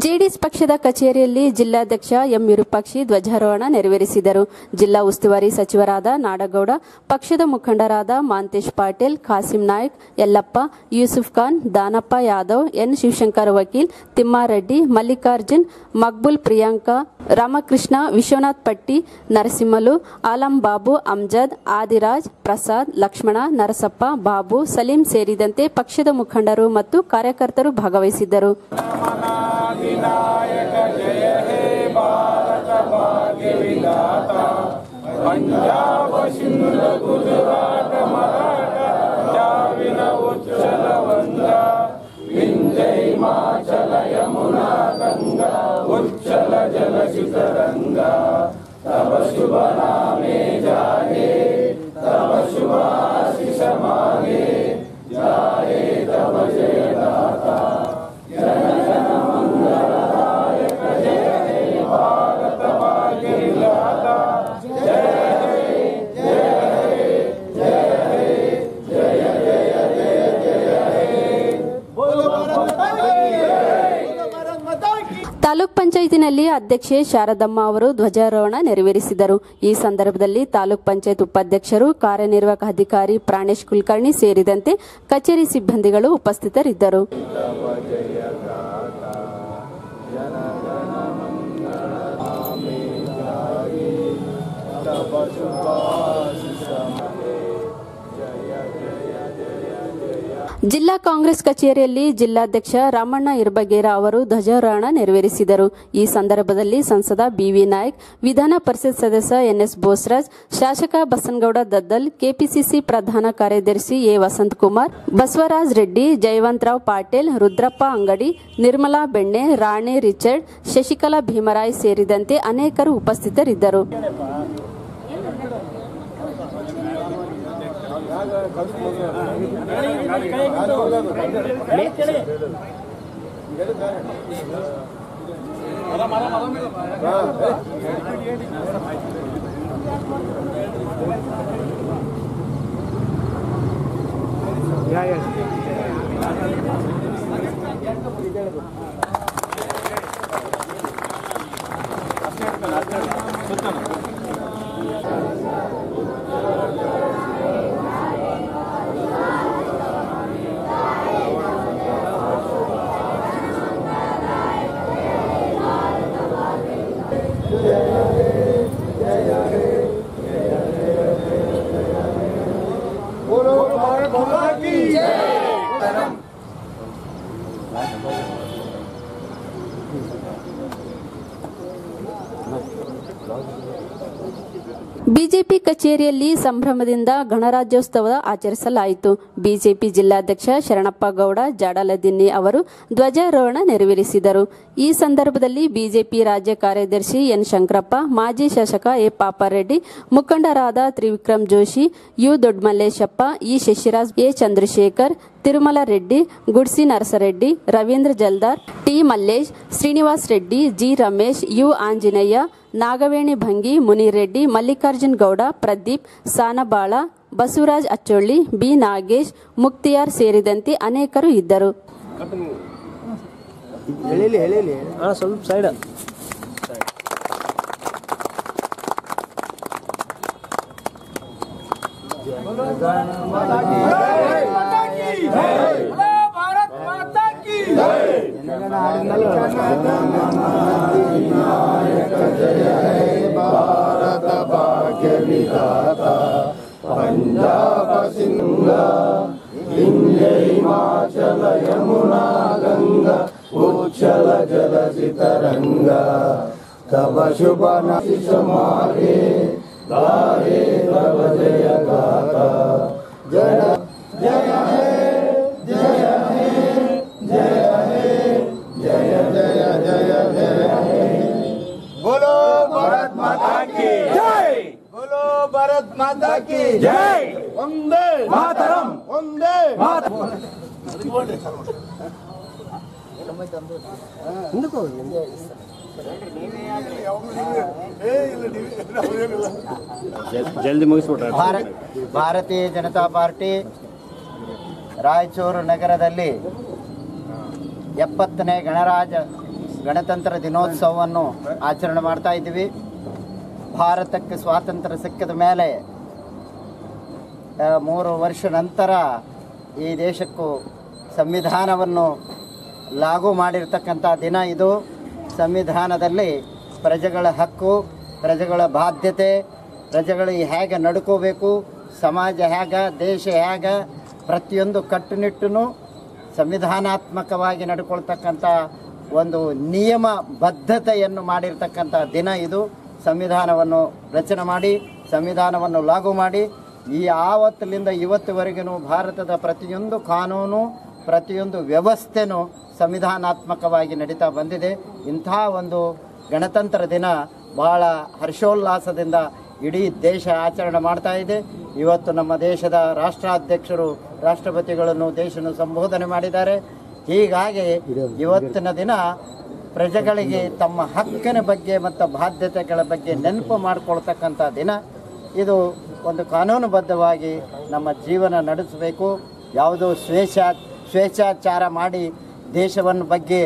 ಜೆಡಿಎಸ್ ಪಕ್ಷದ ಕಚೇರಿಯಲ್ಲಿ ಜಿಲ್ಲಾಧ್ಯಕ್ಷ ಎಂ ವಿರೂಪಾಕ್ಷಿ ಧ್ವಜಾರೋಹಣ ನೆರವೇರಿಸಿದರು. ಜಿಲ್ಲಾ ಉಸ್ತುವಾರಿ ಸಚಿವರಾದ ನಾಡಗೌಡ, ಪಕ್ಷದ ಮುಖಂಡರಾದ ಮಾಂತೇಶ್ ಪಾಟೀಲ್, ಖಾಸಿಂ ನಾಯಕ್, ಯಲ್ಲಪ್ಪ, ಯೂಸುಫ್ ಖಾನ್, ದಾನಪ್ಪ ಯಾದವ್, ಎನ್ ಶಿವಶಂಕರ್ ವಕೀಲ್, ತಿಮ್ಮಾರೆಡ್ಡಿ, ಮಲ್ಲಿಕಾರ್ಜುನ್, ಮಕ್ಬುಲ್ ಪ್ರಿಯಾಂಕಾ, ರಾಮಕೃಷ್ಣ, ವಿಶ್ವನಾಥ್ ಪಟ್ಟಿ, ನರಸಿಂಹಲು, ಆಲಂ ಬಾಬು, ಅಮ್ಜದ್, ಆದಿರಾಜ್, ಪ್ರಸಾದ್, ಲಕ್ಷ್ಮಣ, ನರಸಪ್ಪ, ಬಾಬು, ಸಲೀಂ ಸೇರಿದಂತೆ ಪಕ್ಷದ ಮುಖಂಡರು ಮತ್ತು ಕಾರ್ಯಕರ್ತರು ಭಾಗವಹಿಸಿದ್ದರು. विनायक जय हे भारत भाग्य विधाता पंजाब सिंध गुजरात मराठा जाविन उच्चल वंदा विंध्य हिमाचल यमुना गंगा उच्चल जल चितरंगा तब शुभ नामे जागे तब शुभ आशीष मांगे जाए तब जय दाता जन जन मंगलदायक जय हे भारत भाग्य विधाता जय हे जय हे जय हे जय जय जय जय हे बोलो भारत माता की जय बोलो भारत माता की। ತಾಲೂಕ್ ಪಂಚಾಯತಿನಲ್ಲಿ ಅಧ್ಯಕ್ಷೆ ಶಾರದಮ್ಮ ಅವರು ಧ್ವಜಾರೋಹಣ ನೆರವೇರಿಸಿದರು. ಈ ಸಂದರ್ಭದಲ್ಲಿ ತಾಲೂಕ್ ಪಂಚಾಯತ್ ಉಪಾಧ್ಯಕ್ಷರು, ಕಾರ್ಯನಿರ್ವಾಹಕ ಅಧಿಕಾರಿ ಪ್ರಾಣೇಶ್ ಕುಲಕರ್ಣಿ ಸೇರಿದಂತೆ ಕಚೇರಿ ಸಿಬ್ಬಂದಿಗಳು ಉಪಸ್ಥಿತರಿದ್ದರು. ಜಿಲ್ಲಾ ಕಾಂಗ್ರೆಸ್ ಕಚೇರಿಯಲ್ಲಿ ಜಿಲ್ಲಾಧ್ಯಕ್ಷ ರಾಮಣ್ಣ ಇರ್ಬಗೇರ ಅವರು ಧ್ವಜಾರೋಹಣ ನೆರವೇರಿಸಿದರು. ಈ ಸಂದರ್ಭದಲ್ಲಿ ಸಂಸದ ಬಿವಿ ನಾಯಕ್, ವಿಧಾನ ಪರಿಷತ್ ಸದಸ್ಯ ಎನ್ಎಸ್ ಬೋಸರಾಜ್, ಶಾಸಕ ಬಸನಗೌಡ ದದ್ದಲ್, ಕೆಪಿಸಿಸಿ ಪ್ರಧಾನ ಕಾರ್ಯದರ್ಶಿ ಎ ವಸಂತಕುಮಾರ್, ಬಸವರಾಜ್ ರೆಡ್ಡಿ, ಜಯವಂತರಾವ್ ಪಾಟೀಲ್, ರುದ್ರಪ್ಪ ಅಂಗಡಿ, ನಿರ್ಮಲಾ ಬೆಣ್ಣೆ, ರಾಣಿ ರಿಚರ್ಡ್, ಶಶಿಕಲಾ ಭೀಮರಾಯ್ ಸೇರಿದಂತೆ ಅನೇಕರು ಉಪಸ್ಥಿತರಿದ್ದರು. ಬಿಜೆಪಿ ಕಚೇರಿಯಲ್ಲಿ ಸಂಭ್ರಮದಿಂದ ಗಣರಾಜ್ಯೋತ್ಸವ ಆಚರಿಸಲಾಯಿತು. ಬಿಜೆಪಿ ಜಿಲ್ಲಾಧ್ಯಕ್ಷ ಶರಣಪ್ಪ ಗೌಡ ಜಾಡಲದಿನ್ನಿ ಅವರು ಧ್ವಜಾರೋಹಣ ನೆರವೇರಿಸಿದರು. ಈ ಸಂದರ್ಭದಲ್ಲಿ ಬಿಜೆಪಿ ರಾಜ್ಯ ಕಾರ್ಯದರ್ಶಿ ಎನ್ ಶಂಕರಪ್ಪ, ಮಾಜಿ ಶಾಸಕ ಎ ಪಾಪಾರೆಡ್ಡಿ, ಮುಖಂಡರಾದ Trivikram Joshi, U Doddamalleshappa, E Shashiraj, A Chandrashekar, Tirumala Reddy, Gudsi Narasareddy, Ravindra Jaldar, T Mallesh, Srinivas Reddy, G Ramesh, U Anjaneya, Nagaveni Bhangi, Munireddy, Mallikarjun Gowda, Pradeep Sanabala, Basavaraj Achcholli, B Nagesh, Muktiyar ಸೇರಿದಂತೆ ಅನೇಕರು ಇದ್ದರು. ಸ್ವಲ್ಪ ಸೈಡ್ ಭಾರತ ಭಾಗ್ಯ ವಿಧಾತ ಪಂಜಾಬ ಸಿಂಗ ಇಂದ್ಯ ಹಿಮಾಚಲ ಯಮುನಾ ಗಂಗಾ ಉಚ್ಚಲ ಜಲಧಿ ತರಂಗ तब शुभ नशिष मार्गे गाहे तब जय गाथा जय जय हे जय हे जय हे जय जय जय जय हे बोलो भारत माता की जय बोलो भारत माता की जय वंदे मातरम वंदे मातरम ಜಲ್ದಿ ಮುಗಿಸ್ಬಿಟ್ರೆ ಭಾರತೀಯ ಜನತಾ ಪಾರ್ಟಿ ರಾಯಚೂರು ನಗರದಲ್ಲಿ 70ನೇ ಗಣತಂತ್ರ ದಿನೋತ್ಸವವನ್ನು ಆಚರಣೆ ಮಾಡ್ತಾ ಇದ್ದೀವಿ. ಭಾರತಕ್ಕೆ ಸ್ವಾತಂತ್ರ್ಯ ಸಿಕ್ಕಿದ ಮೇಲೆ 3 ವರ್ಷ ನಂತರ ಈ ದೇಶಕ್ಕೂ ಸಂವಿಧಾನವನ್ನು ಲಾಗು ಮಾಡಿರ್ತಕ್ಕಂಥ ದಿನ ಇದು. ಸಂವಿಧಾನದಲ್ಲಿ ಪ್ರಜೆಗಳ ಹಕ್ಕು, ಪ್ರಜೆಗಳ ಬಾಧ್ಯತೆ, ಪ್ರಜೆಗಳು ಹೇಗೆ ನಡ್ಕೋಬೇಕು, ಸಮಾಜ ಹೇಗೆ, ದೇಶ ಹೇಗೆ, ಪ್ರತಿಯೊಂದು ಕಟ್ಟುನಿಟ್ಟೂ ಸಂವಿಧಾನಾತ್ಮಕವಾಗಿ ನಡ್ಕೊಳ್ತಕ್ಕಂಥ ಒಂದು ನಿಯಮ ಬದ್ಧತೆಯನ್ನು ಮಾಡಿರ್ತಕ್ಕಂಥ ದಿನ ಇದು. ಸಂವಿಧಾನವನ್ನು ರಚನೆ ಮಾಡಿ, ಸಂವಿಧಾನವನ್ನು ಲಾಗು ಮಾಡಿ, ಈ ಆವತ್ತಿನಿಂದ ಇವತ್ತುವರೆಗೂ ಭಾರತದ ಪ್ರತಿಯೊಂದು ಕಾನೂನು, ಪ್ರತಿಯೊಂದು ವ್ಯವಸ್ಥೆನೂ ಸಂವಿಧಾನಾತ್ಮಕವಾಗಿ ನಡೀತಾ ಬಂದಿದೆ. ಇಂಥ ಒಂದು ಗಣತಂತ್ರ ದಿನ ಬಹಳ ಹರ್ಷೋಲ್ಲಾಸದಿಂದ ಇಡೀ ದೇಶ ಆಚರಣೆ ಮಾಡ್ತಾ ಇದೆ. ಇವತ್ತು ನಮ್ಮ ದೇಶದ ರಾಷ್ಟ್ರಾಧ್ಯಕ್ಷರು, ರಾಷ್ಟ್ರಪತಿಗಳನ್ನು ದೇಶವನ್ನು ಸಂಬೋಧನೆ ಮಾಡಿದ್ದಾರೆ. ಹೀಗಾಗಿ ಇವತ್ತಿನ ದಿನ ಪ್ರಜೆಗಳಿಗೆ ತಮ್ಮ ಹಕ್ಕಿನ ಬಗ್ಗೆ ಮತ್ತು ಬಾಧ್ಯತೆಗಳ ಬಗ್ಗೆ ನೆನಪು ಮಾಡಿಕೊಳ್ತಕ್ಕಂಥ ದಿನ ಇದು. ಒಂದು ಕಾನೂನುಬದ್ಧವಾಗಿ ನಮ್ಮ ಜೀವನ ನಡೆಸಬೇಕು. ಯಾವುದೋ ಸ್ವೇಚ್ಛಾಚಾರ ಮಾಡಿ ದೇಶವನ್ನು ಬಗ್ಗೆ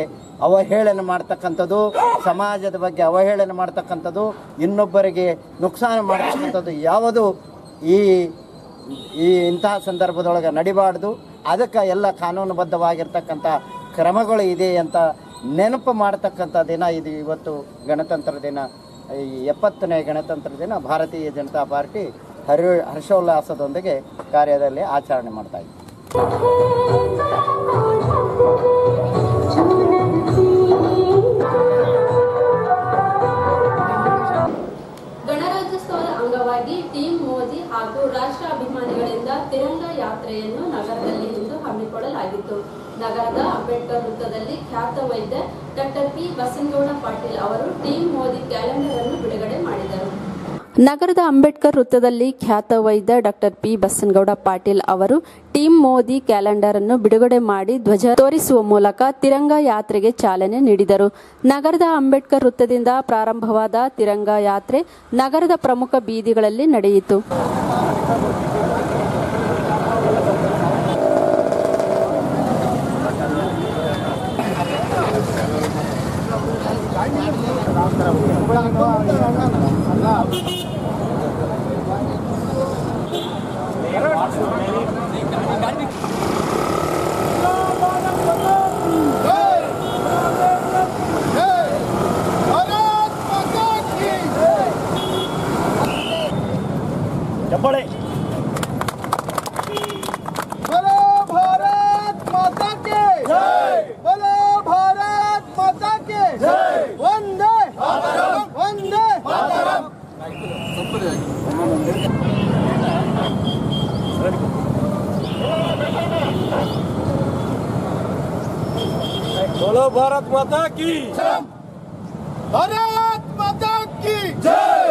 ಅವಹೇಳನ ಮಾಡ್ತಕ್ಕಂಥದ್ದು, ಸಮಾಜದ ಬಗ್ಗೆ ಅವಹೇಳನ ಮಾಡ್ತಕ್ಕಂಥದ್ದು, ಇನ್ನೊಬ್ಬರಿಗೆ ನುಕ್ಸಾನ ಮಾಡ್ತಕ್ಕಂಥದ್ದು ಯಾವುದು ಈ ಇಂತಹ ಸಂದರ್ಭದೊಳಗೆ ನಡಿಬಾರ್ದು. ಅದಕ್ಕೆ ಎಲ್ಲ ಕಾನೂನುಬದ್ಧವಾಗಿರ್ತಕ್ಕಂಥ ಕ್ರಮಗಳು ಇದೆ ಅಂತ ನೆನಪು ಮಾಡ್ತಕ್ಕಂಥ ದಿನ ಇದು. ಇವತ್ತು ಗಣತಂತ್ರ ದಿನ, ಈ 70ನೇ ಗಣತಂತ್ರ ದಿನ ಭಾರತೀಯ ಜನತಾ ಪಾರ್ಟಿ ಹರ್ಷೋಲ್ಲಾಸದೊಂದಿಗೆ ಕಾರ್ಯದಲ್ಲಿ ಆಚರಣೆ ಮಾಡ್ತಾ ಇದೆ. ಗಣರಾಜ್ಯೋತ್ಸವದ ಅಂಗವಾಗಿ ಟೀಮ್ ಮೋದಿ ಹಾಗೂ ರಾಷ್ಟ್ರಾಭಿಮಾನಿಗಳಿಂದ ತಿರಂಗ ಯಾತ್ರೆಯನ್ನು ನಗರದಲ್ಲಿ ಇಂದು ಹಮ್ಮಿಕೊಳ್ಳಲಾಗಿತ್ತು. ನಗರದ ಅಂಬೇಡ್ಕರ್ ವೃತ್ತದಲ್ಲಿ ಖ್ಯಾತ ವೈದ್ಯ ಡಾಕ್ಟರ್ ಪಿ ಬಸನಗೌಡ ಪಾಟೀಲ್ ಅವರು ಟೀಮ್ ಮೋದಿ ಕ್ಯಾಲೆಂಡರ್ ಅನ್ನು ಬಿಡುಗಡೆ ಮಾಡಿದರು. ನಗರದ ಅಂಬೇಡ್ಕರ್ ವೃತ್ತದಲ್ಲಿ ಖ್ಯಾತ ವೈದ್ಯ ಡಾಕ್ಟರ್ ಪಿ ಬಸನಗೌಡ ಪಾಟೀಲ್ ಅವರು ಟೀಮ್ ಮೋದಿ ಕ್ಯಾಲೆಂಡರ್ ಅನ್ನು ಬಿಡುಗಡೆ ಮಾಡಿ ಧ್ವಜ ತೋರಿಸುವ ಮೂಲಕ ತಿರಂಗ ಯಾತ್ರೆಗೆ ಚಾಲನೆ ನೀಡಿದರು. ನಗರದ ಅಂಬೇಡ್ಕರ್ ವೃತ್ತದಿಂದ ಪ್ರಾರಂಭವಾದ ತಿರಂಗ ಯಾತ್ರೆ ನಗರದ ಪ್ರಮುಖ ಬೀದಿಗಳಲ್ಲಿ ನಡೆಯಿತು. ಚಪ್ಪಾಳೆ. बोलो भारत माता की जय, बोलो भारत माता की जय, वंदे मातरम, वंदे मातरम. बोलो भारत माता की भारत माता की जय.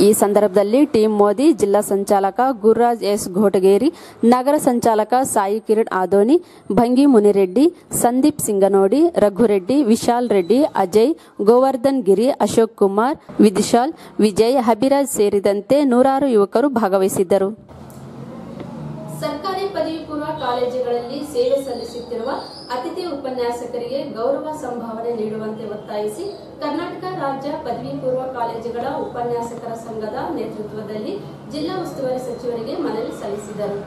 ಈ ಸಂದರ್ಭದಲ್ಲಿ ಟೀಮ್ ಮೋದಿ ಜಿಲ್ಲಾ ಸಂಚಾಲಕ ಗುರುರಾಜ್ ಎಸ್ ಘೋಟಗೇರಿ, ನಗರ ಸಂಚಾಲಕ ಸಾಯಿ ಕಿರಣ್ ಆದೋನಿ, ಭಂಗಿ ಮುನಿರೆಡ್ಡಿ, ಸಂದೀಪ್ ಸಿಂಗನೋಡಿ, ರಘುರೆಡ್ಡಿ, ವಿಶಾಲ್ ರೆಡ್ಡಿ, ಅಜಯ್, ಗೋವರ್ಧನ್ ಗಿರಿ, ಅಶೋಕ್ ಕುಮಾರ್, ವಿದಿಶಾಲ್, ವಿಜಯ್, ಅಭಿರಾಜ್ ಸೇರಿದಂತೆ ನೂರಾರು ಯುವಕರು ಭಾಗವಹಿಸಿದ್ದರು. ಸರ್ಕಾರಿ ಪದವಿ ಪೂರ್ವ ಕಾಲೇಜುಗಳಲ್ಲಿ ಸೇವೆ ಸಲ್ಲಿಸುತ್ತಿರುವ ಅತಿಥಿ ಉಪನ್ಯಾಸಕರಿಗೆ ಗೌರವ ಸಂಭಾವನೆ ನೀಡುವಂತೆ ಒತ್ತಾಯಿಸಿ ಕರ್ನಾಟಕ ರಾಜ್ಯ ಪದವಿ ಪೂರ್ವ ಕಾಲೇಜುಗಳ ಉಪನ್ಯಾಸಕರ ಸಂಘದ ನೇತೃತ್ವದಲ್ಲಿ ಜಿಲ್ಲಾ ಉಸ್ತುವಾರಿ ಸಚಿವರಿಗೆ ಮನವಿ ಸಲ್ಲಿಸಿದರು.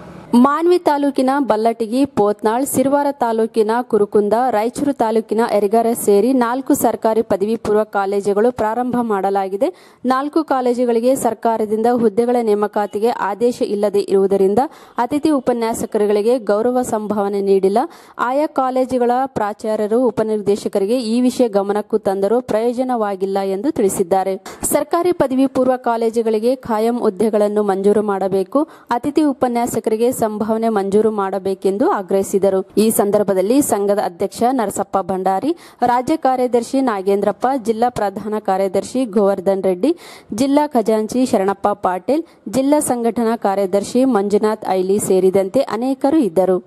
ಮಾನ್ವಿ ತಾಲೂಕಿನ ಬಲ್ಲಟಗಿ, ಪೋತ್ನಾಳ್, ಸಿರವಾರ ತಾಲೂಕಿನ ಕುರುಕುಂದ, ರಾಯಚೂರು ತಾಲೂಕಿನ ಯರಗರೆ ಸೇರಿ 4 ಸರ್ಕಾರಿ ಪದವಿ ಪೂರ್ವ ಕಾಲೇಜುಗಳು ಪ್ರಾರಂಭ ಮಾಡಲಾಗಿದೆ. 4 ಕಾಲೇಜುಗಳಿಗೆ ಸರ್ಕಾರದಿಂದ ಹುದ್ದೆಗಳ ನೇಮಕಾತಿಗೆ ಆದೇಶ ಇಲ್ಲದೆ ಇರುವುದರಿಂದ ಅತಿಥಿ ಉಪನ್ಯಾಸಕರುಗಳಿಗೆ ಗೌರವ ಸಂಭಾವನೆ ನೀಡಿಲ್ಲ. ಆಯಾ ಕಾಲೇಜುಗಳ ಪ್ರಾಚಾರ್ಯರು, ಉಪನಿರ್ದೇಶಕರಿಗೆ ಈ ವಿಷಯ ಗಮನಕ್ಕೂ ತಂದರೂ ಪ್ರಯೋಜನವಾಗಿಲ್ಲ ಎಂದು ತಿಳಿಸಿದ್ದಾರೆ. ಸರ್ಕಾರಿ ಪದವಿ ಪೂರ್ವ ಕಾಲೇಜುಗಳಿಗೆ ಖಾಯಂ ಹುದ್ದೆಗಳನ್ನು ಮಂಜೂರು ಮಾಡಬೇಕು, ಅತಿಥಿ ಉಪನ್ಯಾಸಕರಿಗೆ ಸಂಭಾವನೆ ಮಂಜೂರು ಮಾಡಬೇಕೆಂದು ಆಗ್ರಹಿಸಿದರು. ಈ ಸಂದರ್ಭದಲ್ಲಿ ಸಂಘದ ಅಧ್ಯಕ್ಷ ನರಸಪ್ಪ ಭಂಡಾರಿ, ರಾಜ್ಯ ಕಾರ್ಯದರ್ಶಿ ನಾಗೇಂದ್ರಪ್ಪ, ಜಿಲ್ಲಾ ಪ್ರಧಾನ ಕಾರ್ಯದರ್ಶಿ ಗೋವರ್ಧನ್ ರೆಡ್ಡಿ, ಜಿಲ್ಲಾ ಖಜಾಂಚಿ ಶರಣಪ್ಪ ಪಾಟೀಲ್, ಜಿಲ್ಲಾ ಸಂಘಟನಾ ಕಾರ್ಯದರ್ಶಿ ಮಂಜುನಾಥ್ ಐಲಿ ಸೇರಿದಂತೆ ಅನೇಕರು ಇದ್ದರು.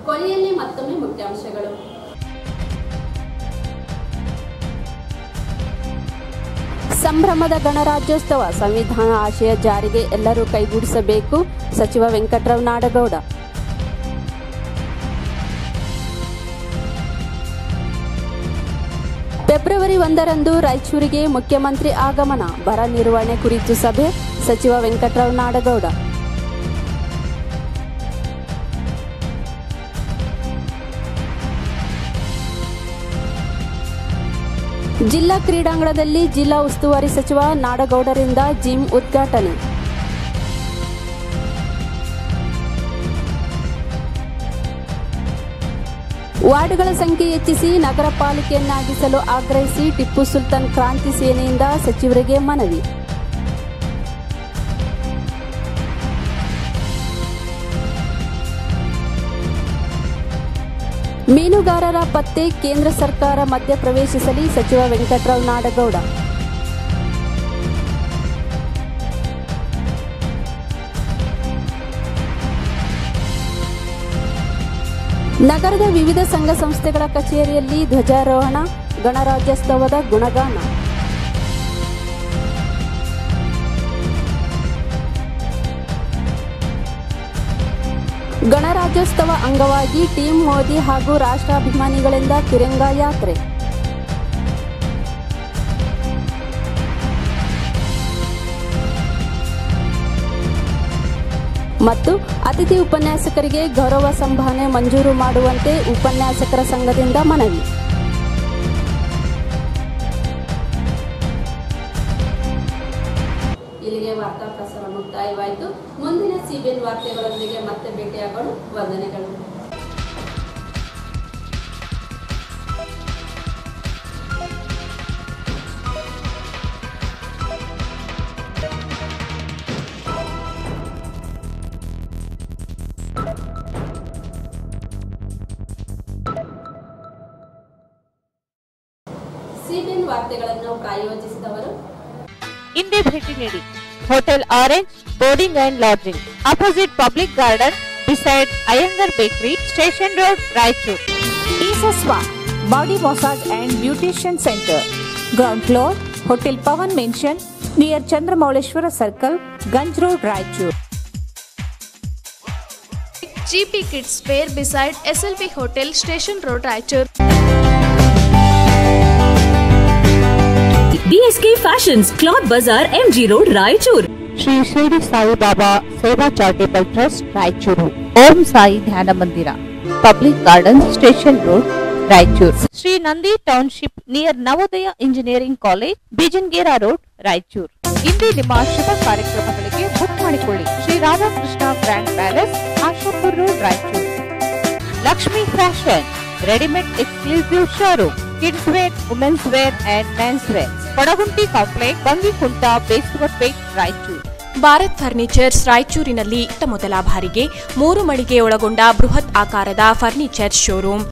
ಕೊನೆಯಲ್ಲಿ ಮತ್ತೊಮ್ಮೆ ಮುಖ್ಯಾಂಶಗಳು. ಸಂಭ್ರಮದ ಗಣರಾಜ್ಯೋತ್ಸವ, ಸಂವಿಧಾನ ಆಶಯ ಜಾರಿಗೆ ಎಲ್ಲರೂ ಕೈಗೂಡಿಸಬೇಕು, ಸಚಿವ ವೆಂಕಟರಾವ್ ನಾಡಗೌಡ. ಫೆಬ್ರವರಿ 1ರಂದು ರಾಯಚೂರಿಗೆ ಮುಖ್ಯಮಂತ್ರಿ ಆಗಮನ, ಬರ ನಿರ್ವಹಣೆ ಕುರಿತು ಸಭೆ, ಸಚಿವ ವೆಂಕಟರಾವ್ ನಾಡಗೌಡ. ಜಿಲ್ಲಾ ಕ್ರೀಡಾಂಗಣದಲ್ಲಿ ಜಿಲ್ಲಾ ಉಸ್ತುವಾರಿ ಸಚಿವ ನಾಡಗೌಡರಿಂದ ಜಿಮ್ ಉದ್ಘಾಟನೆ. ವಾರ್ಡ್ಗಳ ಸಂಖ್ಯೆ ಹೆಚ್ಚಿಸಿ ನಗರ ಪಾಲಿಕೆಯನ್ನಾಗಿಸಲು ಆಗ್ರಹಿಸಿ ಟಿಪ್ಪು ಸುಲ್ತಾನ್ ಕ್ರಾಂತಿ ಸೇನೆಯಿಂದ ಸಚಿವರಿಗೆ ಮನವಿ. ಮೀನುಗಾರರ ಪತ್ತೆ, ಕೇಂದ್ರ ಸರ್ಕಾರ ಮಧ್ಯ ಪ್ರವೇಶಿಸಲಿ, ಸಚಿವ ವೆಂಕಟರಾವ್ ನಾಡಗೌಡ. ನಗರದ ವಿವಿಧ ಸಂಘ ಸಂಸ್ಥೆಗಳ ಕಚೇರಿಯಲ್ಲಿ ಧ್ವಜಾರೋಹಣ, ಗಣರಾಜ್ಯೋತ್ಸವದ ಗುಣಗಾನ. ಗಣರಾಜ್ಯೋತ್ಸವ ಅಂಗವಾಗಿ ಟೀಮ್ ಮೋದಿ ಹಾಗೂ ರಾಷ್ಟ್ರಾಭಿಮಾನಿಗಳಿಂದ ತಿರಂಗಾ ಯಾತ್ರೆ. ಮತ್ತು ಅತಿಥಿ ಉಪನ್ಯಾಸಕರಿಗೆ ಗೌರವ ಸಂಭಾವನೆ ಮಂಜೂರು ಮಾಡುವಂತೆ ಉಪನ್ಯಾಸಕರ ಸಂಘದಿಂದ ಮನವಿ. ಇಲ್ಲಿಗೆ ವಾರ್ತಾ ಪ್ರಸಾರ ಮುಕ್ತಾಯವಾಯಿತು. ಮುಂದಿನ ಸಿಬಿಎನ್ ವಾರ್ತೆಗಳೊಂದಿಗೆ ಮತ್ತೆ ಭೇಟಿಯಾಗೋಣ. ವಂದನೆಗಳು. ಸಿಬಿಎನ್ ವಾರ್ತೆಗಳನ್ನು ಪ್ರಾಯೋಜಿಸಿದವರು ಇಂದೇ ಭೇಟಿ ನೀಡಿ hotel orange boarding and lodging, opposite public garden, beside Iyengar bakery, station road, Raichur. ಈಸಸ್ವಾ body massage and beautician centre, ground floor, hotel Pavan mansion, near Chandramouleshwara circle, Ganj road, Raichur. GP Kids Fair beside SLV Hotel, Station Road, Raichur. BSK Fashions, Cloth Bazaar, MG Road, Raichur. Shri Shirdi Sai Baba Seva charitable trust, Raichur. Om Sai Dhyana Mandira, public garden, station road, Raichur. Shri Nandi township near Navodaya engineering college, Bijangera road, Raichur. ಇಂದೇ ನಿಮ್ಮ ಶುಭ ಕಾರ್ಯಕ್ರಮಗಳಿಗೆ ಬುಕ್ ಮಾಡಿಕೊಳ್ಳಿ. Shri Radhakrishna grand palace, Ashapur road, Raichur. Lakshmi fashion, readymade exclusive showroom, kids wear, women's wear and men's wear, Padagunti complex, Bangikunta, Beswarapet, Raichur. Bharat furnitures ರಾಯಚೂರಿನಲ್ಲಿ ಮೊದಲ ಬಾರಿಗೆ 3 ಮಳಿಗೆ ಒಳಗೊಂಡ ಬೃಹತ್ ಆಕಾರದ ಫರ್ನಿಚರ್ ಶೋರೂಮ್.